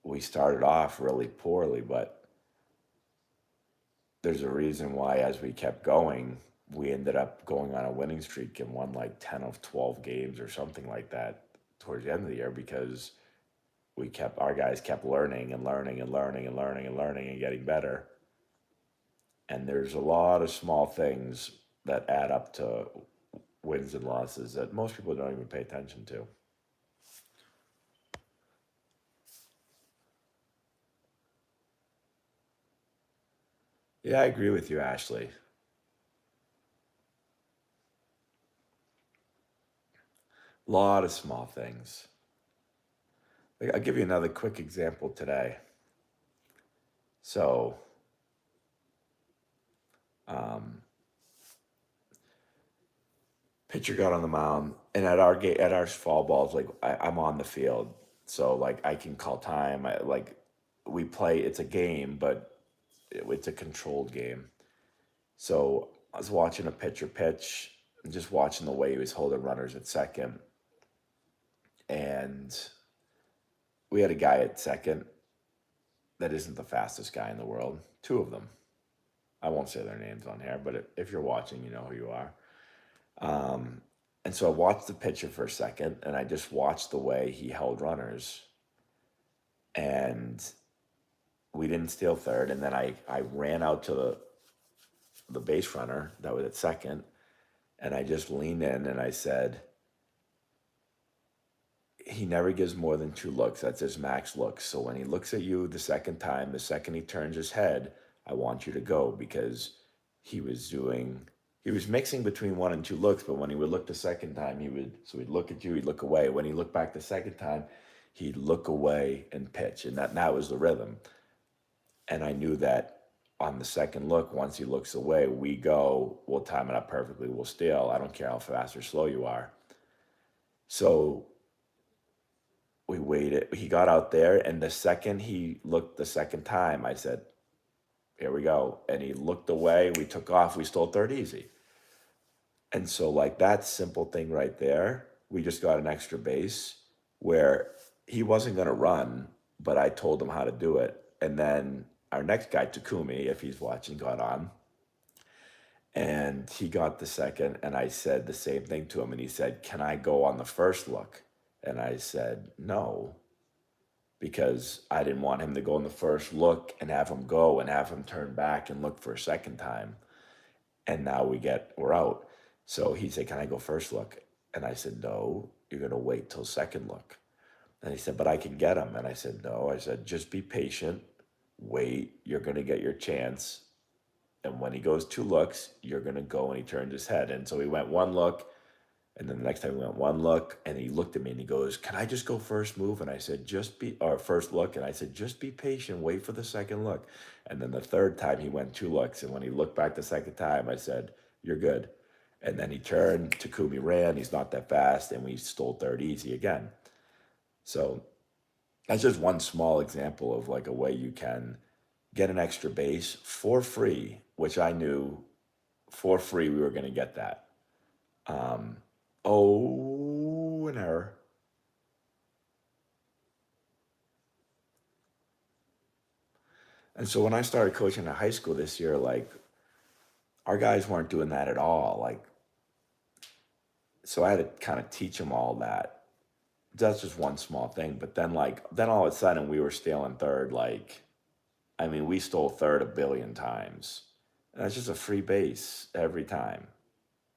we started off really poorly, but there's a reason why as we kept going, we ended up going on a winning streak and won like 10 of 12 games or something like that towards the end of the year because our guys kept learning and learning and learning and learning and learning and getting better. And there's a lot of small things that add up to wins and losses that most people don't even pay attention to. Yeah, I agree with you, Ashley. A lot of small things. Like, I'll give you another quick example today. So, um, pitcher got on the mound, and at our fall balls, like I'm on the field, So like I can call time. We play. It's a game, but it's a controlled game. So I was watching a pitcher pitch, and just watching the way he was holding runners at second, and we had a guy at second that isn't the fastest guy in the world. Two of them. I won't say their names on here, but if you're watching, you know who you are. Um, and so I watched the pitcher for a second, and I just watched the way he held runners, and we didn't steal third. And then I ran out to the base runner that was at second, and I just leaned in and I said, he never gives more than two looks. That's his max looks. So when he looks at you the second time, the second he turns his head, I want you to go, because he was doing he was mixing between one and two looks, but when he would look the second time, he'd look at you, he'd look away. When he looked back the second time, he'd look away and pitch. And that was the rhythm. And I knew that on the second look, once he looks away, we'll time it up perfectly, we'll steal. I don't care how fast or slow you are. So we waited. He got out there, and the second he looked the second time, I said, here we go. And he looked away. We took off. We stole third easy. And so, like, that simple thing right there, we just got an extra base where he wasn't going to run, but I told him how to do it. And then our next guy, Takumi, if he's watching, got on. And he got the second. And I said the same thing to him. And he said, can I go on the first look? And I said, no, because I didn't want him to go in the first look and have him go and have him turn back and look for a second time. And now we're out. So he said, can I go first look? And I said, no, you're going to wait till second look. And he said, but I can get him. And I said, no. I said, just be patient, wait, you're going to get your chance. And when he goes two looks, you're going to go, and he turned his head. And so he went one look. And then the next time we went one look, and he looked at me and he goes, can I just go first move? And I said, or first look. And I said, just be patient, wait for the second look. And then the third time he went two looks. And when he looked back the second time, I said, you're good. And then he turned, Takumi ran, he's not that fast, and we stole third easy again. So that's just one small example of like a way you can get an extra base for free, which I knew for free we were going to get that. An error. And so when I started coaching at high school this year, like, our guys weren't doing that at all. Like, so I had to kind of teach them all that. That's just one small thing. But then all of a sudden we were stealing third. Like, I mean, we stole third a billion times. And that's just a free base every time.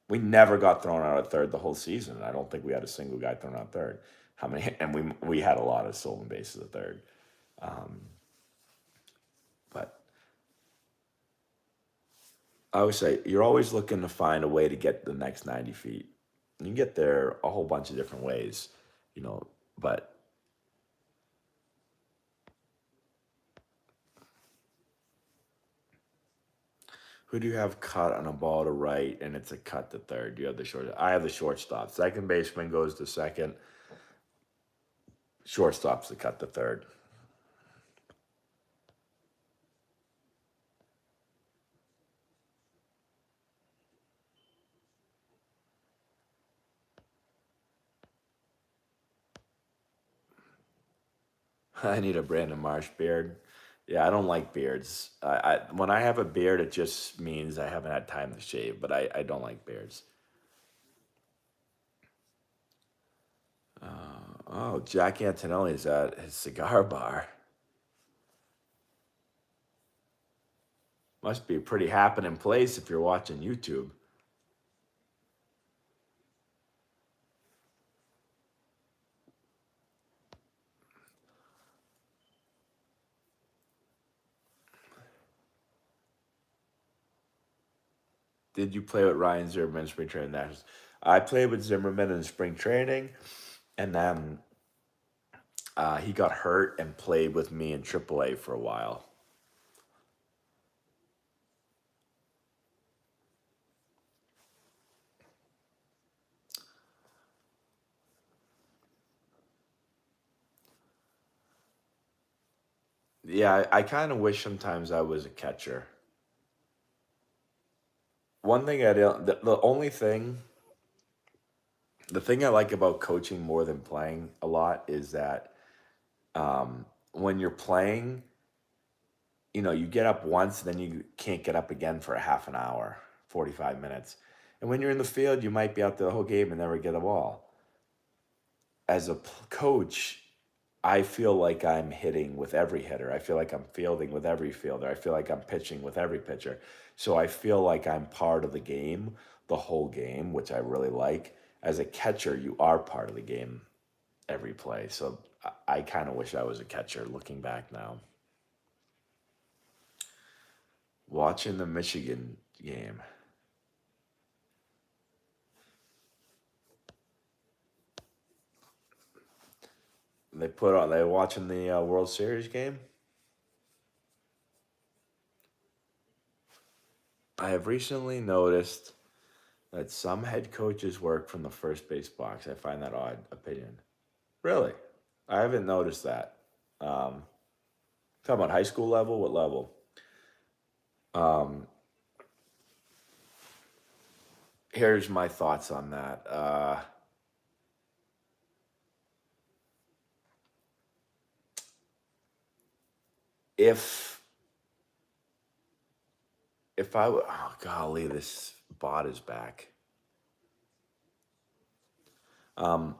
We never got thrown out of third the whole season. I don't think we had a single guy thrown out third. How many? And we had a lot of stolen bases at third. But I would say you're always looking to find a way to get the next 90 feet. You can get there a whole bunch of different ways, but who do you have cut on a ball to right and it's a cut to third? Do you have the short? I have the shortstop. Second baseman goes to second. Shortstop's the cut to third. I need a Brandon Marsh beard. Yeah, I don't like beards. When I have a beard, it just means I haven't had time to shave, but I don't like beards. Oh, Jack Antonelli is at his cigar bar. Must be a pretty happening place if you're watching YouTube. Did you play with Ryan Zimmerman in spring training nationals? I played with Zimmerman in spring training, and then he got hurt and played with me in AAA for a while. Yeah, I kind of wish sometimes I was a catcher. One thing I don't, the only thing, the thing I like about coaching more than playing a lot is that when you're playing, you get up once, then you can't get up again for a half an hour, 45 minutes. And when you're in the field, you might be out there the whole game and never get a ball. As a coach, I feel like I'm hitting with every hitter. I feel like I'm fielding with every fielder. I feel like I'm pitching with every pitcher. So I feel like I'm part of the game, the whole game, which I really like. As a catcher, you are part of the game every play. So I kind of wish I was a catcher looking back now. Watching the Michigan game. They watching the World Series game. I have recently noticed that some head coaches work from the first base box. I find that odd opinion. Really? I haven't noticed that. Um, Talking about high school level, what level? Um, Here's my thoughts on that. If oh golly, this bot is back. Um,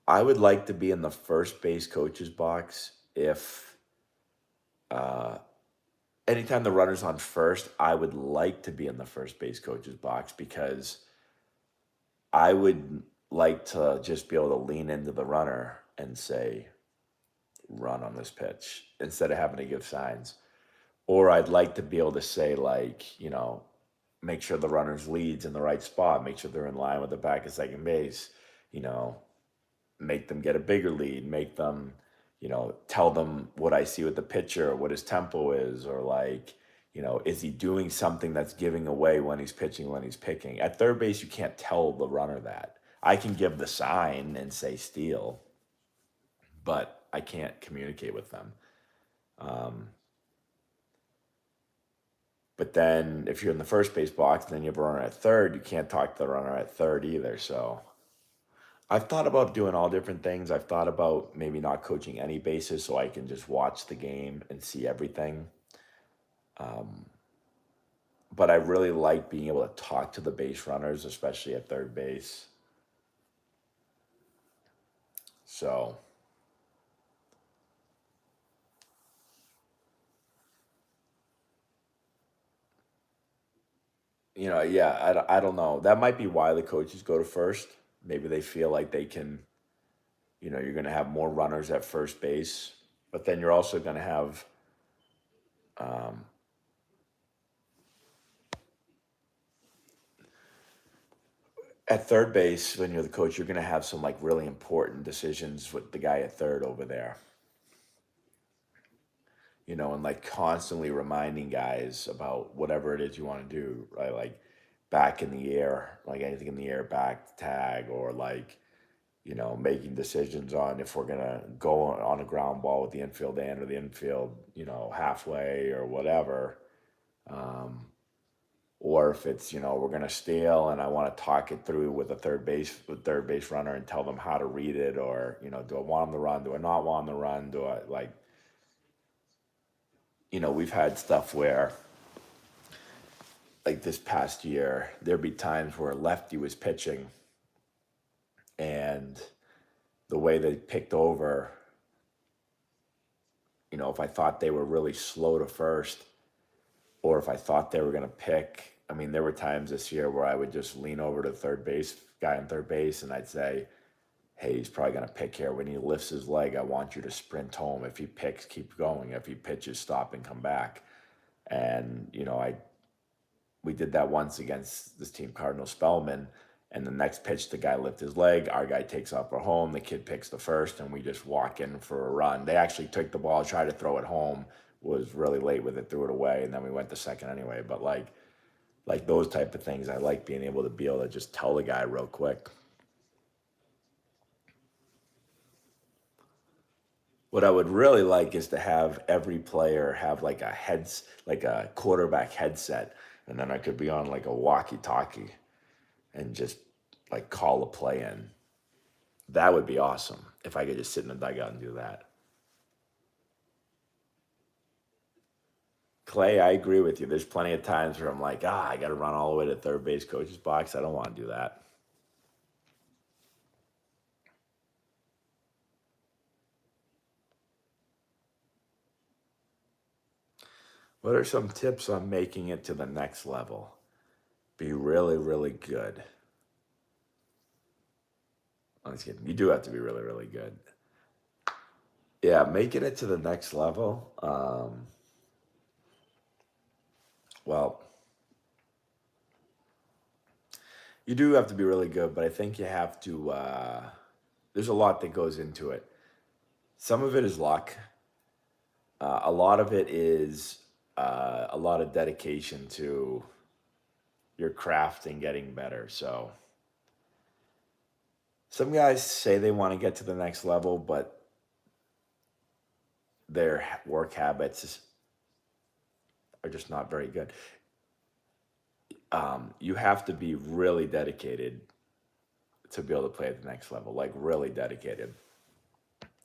I would like to be in the first base coach's box if uh, anytime the runner's on first, I would like to be in the first base coach's box because I would like to just be able to lean into the runner and say, run on this pitch instead of having to give signs. Or I'd like to be able to say, like, make sure the runner's leads in the right spot, make sure they're in line with the back of second base, you know, make them get a bigger lead, make them, tell them what I see with the pitcher, what his tempo is, or like, is he doing something that's giving away when he's pitching, when he's picking? At third base, you can't tell the runner that. I can give the sign and say steal, but I can't communicate with them. Um, but then if you're in the first base box, then you have a runner at third, you can't talk to the runner at third either. So I've thought about doing all different things. I've thought about maybe not coaching any bases so I can just watch the game and see everything. Um, but I really like being able to talk to the base runners, especially at third base. So, yeah, I don't know. That might be why the coaches go to first. Maybe they feel like they can, you're going to have more runners at first base, but then you're also going to have um, at third base, when you're the coach, you're going to have some like really important decisions with the guy at third over there, and like constantly reminding guys about whatever it is you want to do, right? Like back in the air, like anything in the air, back tag, or like, making decisions on if we're going to go on a ground ball with the infield end or the infield, halfway or whatever. Um, or if it's we're gonna steal and I want to talk it through with a third base runner and tell them how to read it, or do I want them to run, do I not want them to run, do I like we've had stuff where like this past year there'd be times where a lefty was pitching and the way they picked over, if I thought they were really slow to first or if I thought they were going to pick. I mean, there were times this year where I would just lean over to the third base guy on third base and I'd say, hey, he's probably going to pick here. When he lifts his leg, I want you to sprint home. If he picks, keep going. If he pitches, stop and come back. And, we did that once against this team, Cardinal Spellman. And the next pitch, the guy lifts his leg. Our guy takes off for home. The kid picks the first, and we just walk in for a run. They actually took the ball, tried to throw it home, was really late with it, threw it away, and then we went to second anyway. But like those type of things, I like being able to just tell the guy real quick. What I would really like is to have every player have like like a quarterback headset, and then I could be on like a walkie-talkie and just like call a play in. That would be awesome if I could just sit in the dugout and do that. Clay, I agree with you. There's plenty of times where I'm like, I got to run all the way to third base coach's box. I don't want to do that. What are some tips on making it to the next level? Be really, really good. I'm just kidding. You do have to be really, really good. Yeah, making it to the next level. Well, you do have to be really good, but I think you have to. There's a lot that goes into it. Some of it is luck. A lot of it is a lot of dedication to your craft and getting better. So some guys say they want to get to the next level, but their work habits are just not very good. You have to be really dedicated to be able to play at the next level, like really dedicated.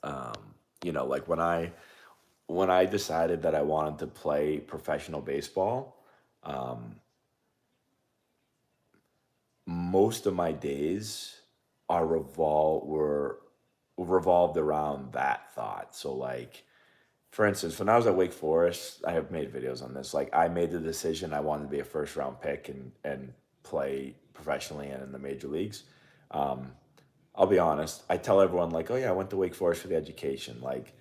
Um, like when I decided that I wanted to play professional baseball, um, most of my days were revolved around that thought. So like for instance, when I was at Wake Forest, I have made videos on this. Like I made the decision I wanted to be a first round pick and play professionally and in the major leagues. Um, I'll be honest. I tell everyone like, oh yeah, I went to Wake Forest for the education. Like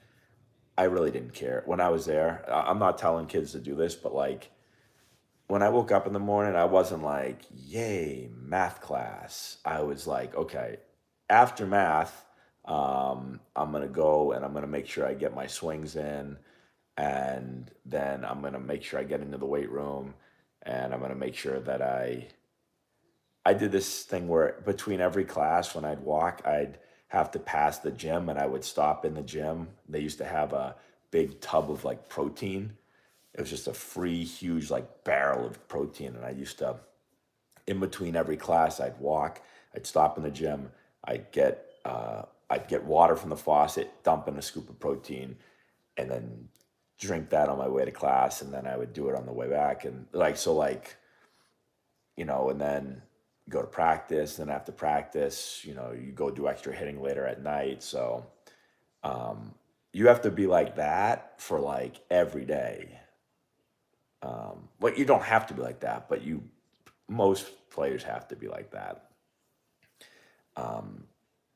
I really didn't care when I was there. I'm not telling kids to do this, but like when I woke up in the morning, I wasn't like, yay, math class. I was like, okay, after math, I'm going to go and I'm going to make sure I get my swings in. And then I'm going to make sure I get into the weight room. And I'm going to make sure that I did this thing where between every class, when I'd walk, I'd have to pass the gym and I would stop in the gym. They used to have a big tub of like protein. It was just a free, huge like barrel of protein. And I used to, in between every class, I'd walk, I'd stop in the gym, I'd get water from the faucet, dump in a scoop of protein, and then drink that on my way to class. And then I would do it on the way back. And and then go to practice. And after practice, you go do extra hitting later at night. So you have to be like that for like every day. But you don't have to be like that, but most players have to be like that.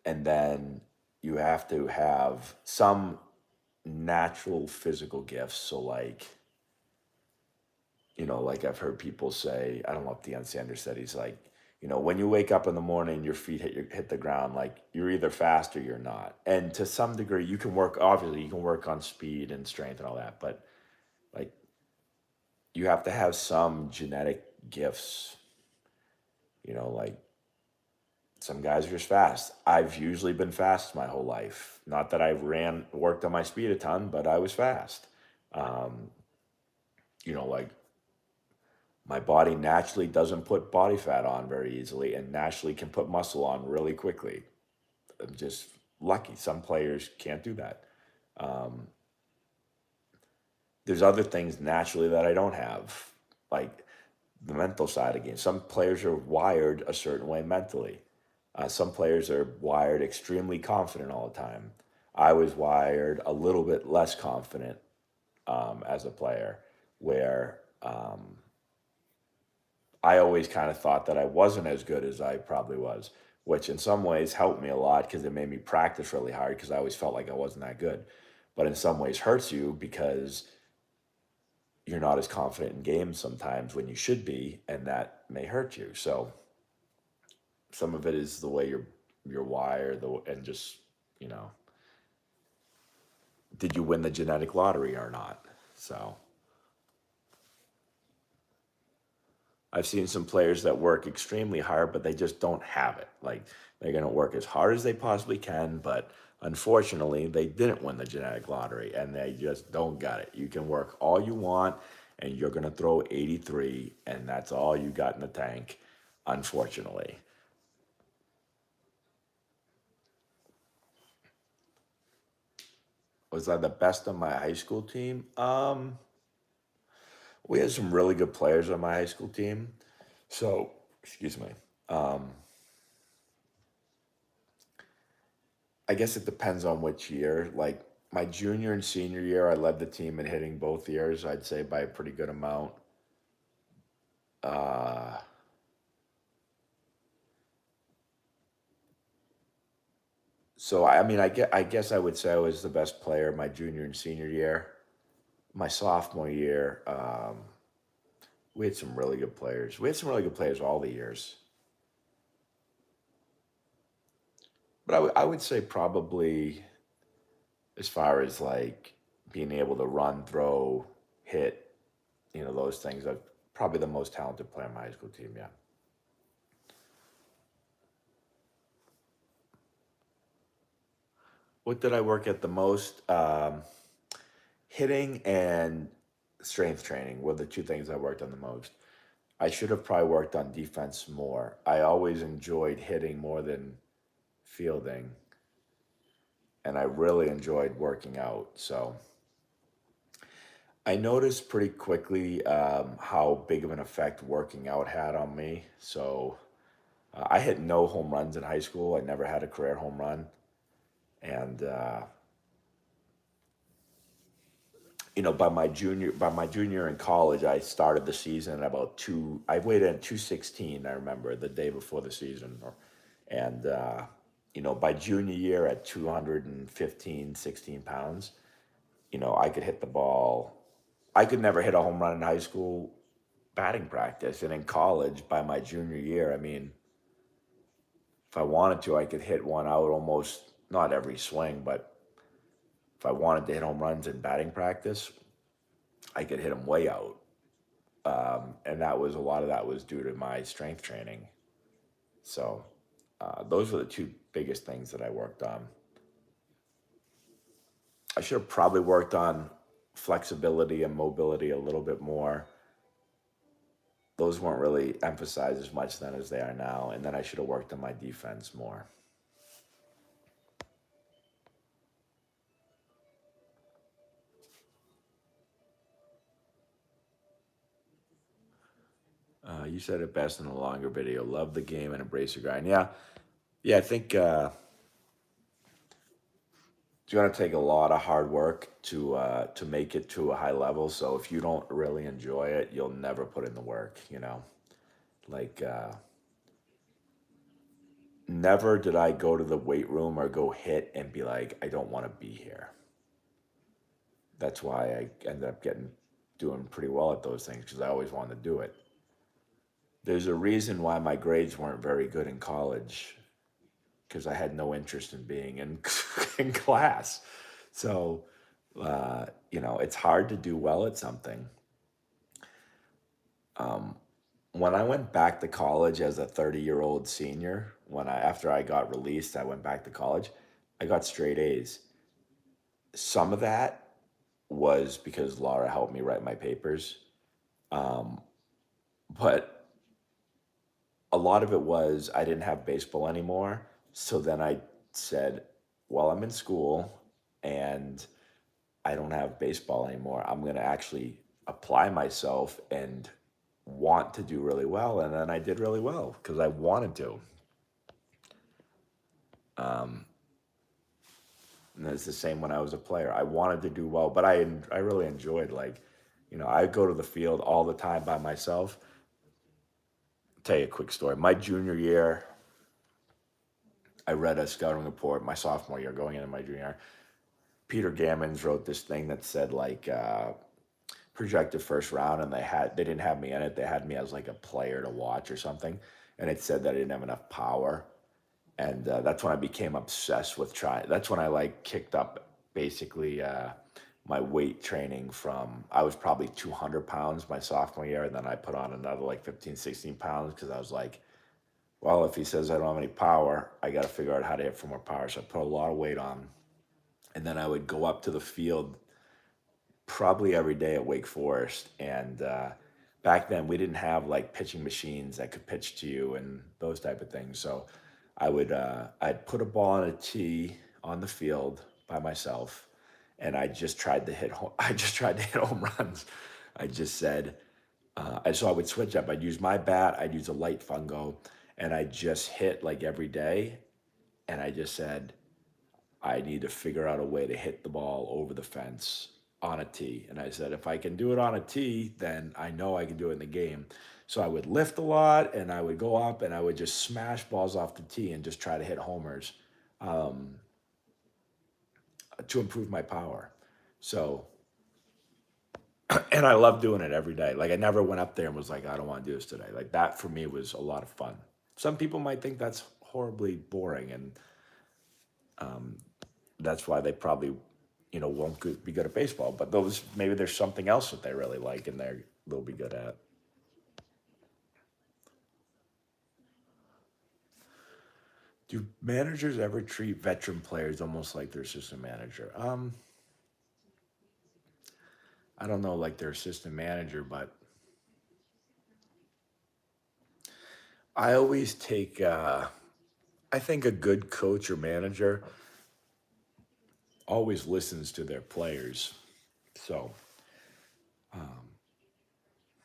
And then you have to have some natural physical gifts. So like I've heard people say, I don't know if Deion Sanders said, he's like, when you wake up in the morning, your feet hit the ground, like you're either fast or you're not. And to some degree, obviously you can work on speed and strength and all that, but like you have to have some genetic gifts, like some guys are just fast. I've usually been fast my whole life. Not that I worked on my speed a ton, but I was fast. Um, like my body naturally doesn't put body fat on very easily and naturally can put muscle on really quickly. I'm just lucky. Some players can't do that. Um, there's other things naturally that I don't have, like the mental side of games. Some players are wired a certain way mentally. Some players are wired extremely confident all the time. I was wired a little bit less confident as a player, where I always kind of thought that I wasn't as good as I probably was, which in some ways helped me a lot because it made me practice really hard because I always felt like I wasn't that good. But in some ways hurts you because you're not as confident in games sometimes when you should be, and that may hurt you. So some of it is the way you're wired, and just you know, did you win the genetic lottery or not? So I've seen some players that work extremely hard, but they just don't have it. Like they're gonna work as hard as they possibly can, but Unfortunately, they didn't win the genetic lottery and they just don't got it. You can work all you want and you're going to throw 83 and that's all you got in the tank, unfortunately. Was I the best on my high school team? We had some really good players on my high school team. So, excuse me. Um, I guess it depends on which year. Like my junior and senior year, I led the team in hitting both years, I'd say by a pretty good amount. Uh, so I mean, I guess I would say I was the best player my junior and senior year. My sophomore year, we had some really good players. We had some really good players all the years. But I would say probably as far as like being able to run, throw, hit, those things. I'm probably the most talented player on my high school team. Yeah. What did I work at the most? Hitting and strength training were the two things I worked on the most. I should have probably worked on defense more. I always enjoyed hitting more than fielding, and I really enjoyed working out. So I noticed pretty quickly how big of an effect working out had on me. So I hit no home runs in high school. I never had a career home run, and by my junior in college, I started the season at about two. I weighed in 216. I remember the day before the season, and by junior year at 215, 16 pounds, I could hit the ball. I could never hit a home run in high school batting practice, and in college by my junior year, I mean, if I wanted to, I could hit one out almost not every swing, but if I wanted to hit home runs in batting practice, I could hit them way out. And that was a lot of that was due to my strength training. So those were the two biggest things that I worked on. I should have probably worked on flexibility and mobility a little bit more. Those weren't really emphasized as much then as they are now. And then I should have worked on my defense more. You said it best in a longer video. Love the game and embrace your grind. Yeah, yeah. I think it's going to take a lot of hard work to make it to a high level. So if you don't really enjoy it, you'll never put in the work. Like never did I go to the weight room or go hit and be like, I don't want to be here. That's why I ended up doing pretty well at those things because I always wanted to do it. There's a reason why my grades weren't very good in college because I had no interest in being in in class. So, it's hard to do well at something. When I went back to college as a 30-year-old senior, after I got released, I went back to college. I got straight A's. Some of that was because Laura helped me write my papers, but a lot of it was I didn't have baseball anymore. So then I said, well, I'm in school and I don't have baseball anymore. I'm going to actually apply myself and want to do really well. And then I did really well because I wanted to. And it's the same when I was a player. I wanted to do well, but I really enjoyed I go to the field all the time by myself. Tell you a quick story. My junior year, I read a scouting report. My sophomore year, going into my junior year, Peter Gammons wrote this thing that said projected first round, and they didn't have me in it. They had me as like a player to watch or something, and it said that I didn't have enough power, and that's when I became obsessed with trying. That's when I kicked up basically my weight training from I was probably 200 pounds my sophomore year, and then I put on another 15, 16 pounds because I was like, Well, if he says I don't have any power, I got to figure out how to hit for more power. So I put a lot of weight on, and then I would go up to the field probably every day at Wake Forest. And back then, we didn't have like pitching machines that could pitch to you and those type of things. So I'd put a ball on a tee on the field by myself, and I just tried to hit I just tried to hit home runs. I just said, so I would switch up. I'd use my bat. I'd use a light fungo, and I just hit like every day. And I just said, I need to figure out a way to hit the ball over the fence on a tee. And I said, if I can do it on a tee, then I know I can do it in the game. So I would lift a lot and I would go up and I would just smash balls off the tee and just try to hit homers um, to improve my power. So, and I love doing it every day. Like I never went up there and was like, I don't want to do this today. Like that for me was a lot of fun. Some people might think that's horribly boring, and that's why they probably, won't be good at baseball. But those maybe there's something else that they really like and they'll be good at. Do managers ever treat veteran players almost like their assistant manager? I don't know, like their assistant manager, but I always take. I think a good coach or manager always listens to their players. So,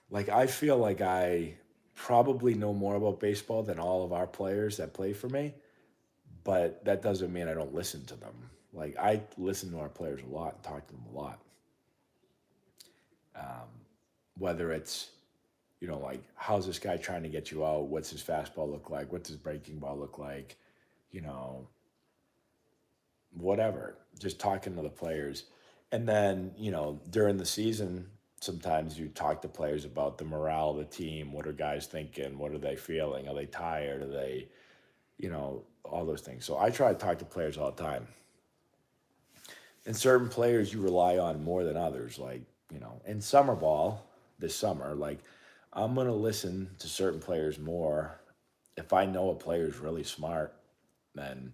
like, I feel like I probably know more about baseball than all of our players that play for me, but that doesn't mean I don't listen to them. Like, I listen to our players a lot and talk to them a lot. Whether it's, like, how's this guy trying to get you out? What's his fastball look like? What's his breaking ball look like? You know, whatever. Just talking to the players. And then, during the season, sometimes you talk to players about the morale of the team. What are guys thinking? What are they feeling? Are they tired? Are they, all those things. So I try to talk to players all the time. And certain players you rely on more than others. Like, in summer ball this summer, like, I'm going to listen to certain players more. If I know a player is really smart, then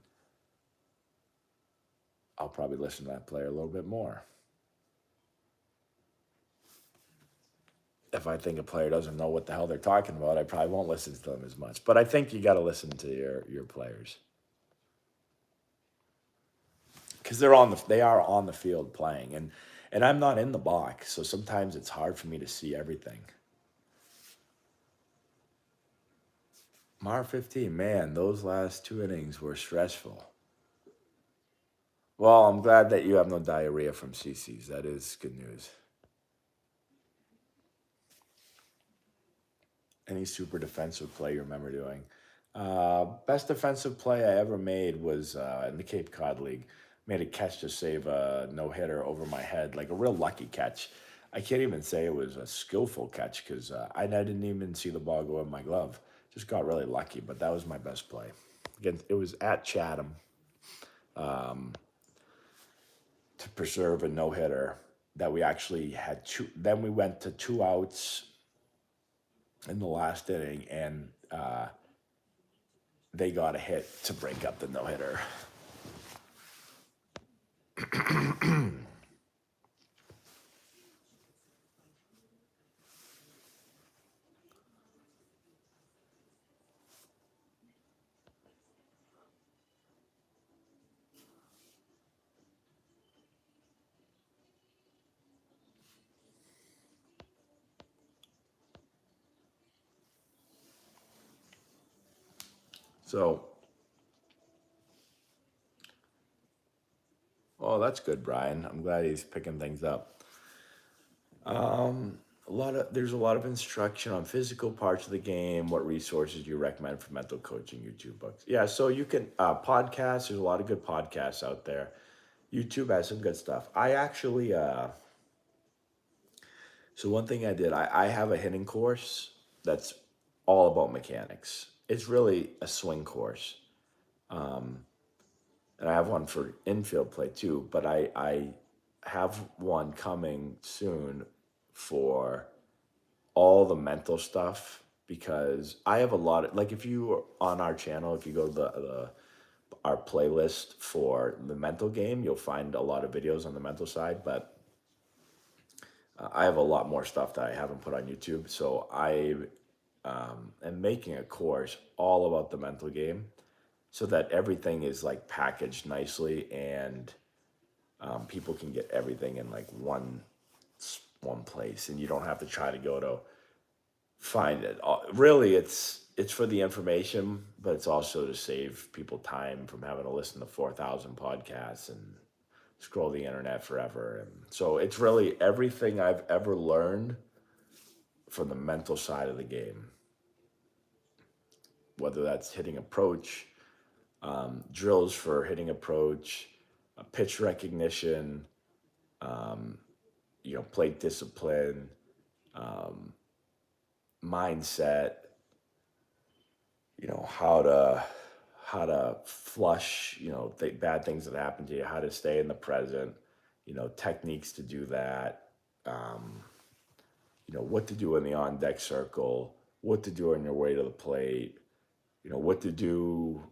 I'll probably listen to that player a little bit more. If I think a player doesn't know what the hell they're talking about, I probably won't listen to them as much. But I think you got to listen to your players because they are on the field playing, and I'm not in the box, so sometimes it's hard for me to see everything. Mar 15, man, those last two innings were stressful. Well, I'm glad that you have no diarrhea from CC's. That is good news. Any super defensive play you remember doing? Best defensive play I ever made was in the Cape Cod League. Made a catch to save a no hitter over my head, like a real lucky catch. I can't even say it was a skillful catch because I didn't even see the ball go in my glove. Just got really lucky, but that was my best play. Again, it was at Chatham to preserve a no hitter that we actually had two. Then we went to 2 outs in the last inning, and they got a hit to break up the no hitter. So, oh, that's good, Brian. I'm glad he's picking things up. There's a lot of instruction on physical parts of the game. What resources do you recommend for mental coaching? YouTube books. Yeah, so you can podcasts. There's a lot of good podcasts out there. YouTube has some good stuff. I actually so one thing I did, I have a hitting course that's all about mechanics. It's really a swing course. And I have one for infield play too, but I have one coming soon for all the mental stuff because I have a lot of, like, if you are on our channel, if you go to the our playlist for the mental game, you'll find a lot of videos on the mental side, but I have a lot more stuff that I haven't put on YouTube. So I am making a course all about the mental game so that everything is like packaged nicely, and people can get everything in like one place, and you don't have to try to go to find it. Really, it's for the information, but it's also to save people time from having to listen to 4,000 podcasts and scroll the internet forever. And so it's really everything I've ever learned from the mental side of the game, whether that's hitting approach, drills for hitting approach, pitch recognition, plate discipline, mindset, how to flush, bad things that happen to you, how to stay in the present, techniques to do that, what to do in the on deck circle, what to do on your way to the plate, what to do,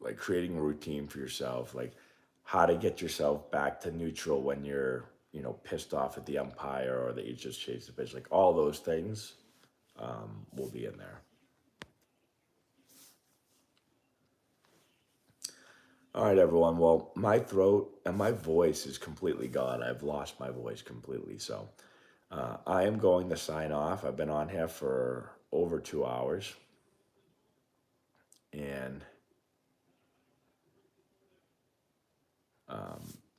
like creating a routine for yourself, like how to get yourself back to neutral when you're, pissed off at the umpire or that you just chased the pitch, like all those things will be in there. All right, everyone. Well, my throat and my voice is completely gone. I've lost my voice completely. So I am going to sign off. I've been on here for over 2 hours. And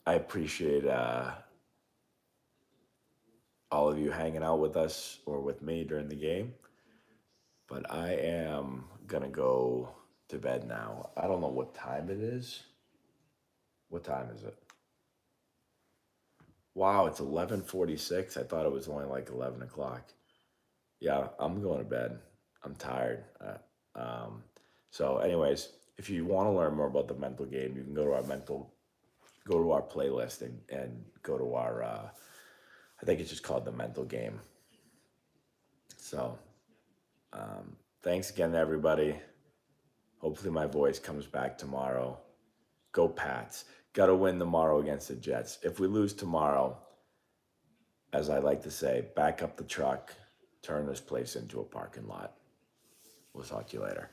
I appreciate all of you hanging out with us or with me during the game. But I am going to go to bed now. I don't know what time it is. What time is it? Wow, it's 11:46. I thought it was only like 11 o'clock. Yeah, I'm going to bed. I'm tired. So, anyways, if you want to learn more about the mental game, you can go to our playlist and go to our, I think it's just called the mental game. So, thanks again, everybody. Hopefully, my voice comes back tomorrow. Go Pats. Got to win tomorrow against the Jets. If we lose tomorrow, as I like to say, back up the truck, turn this place into a parking lot. We'll talk to you later.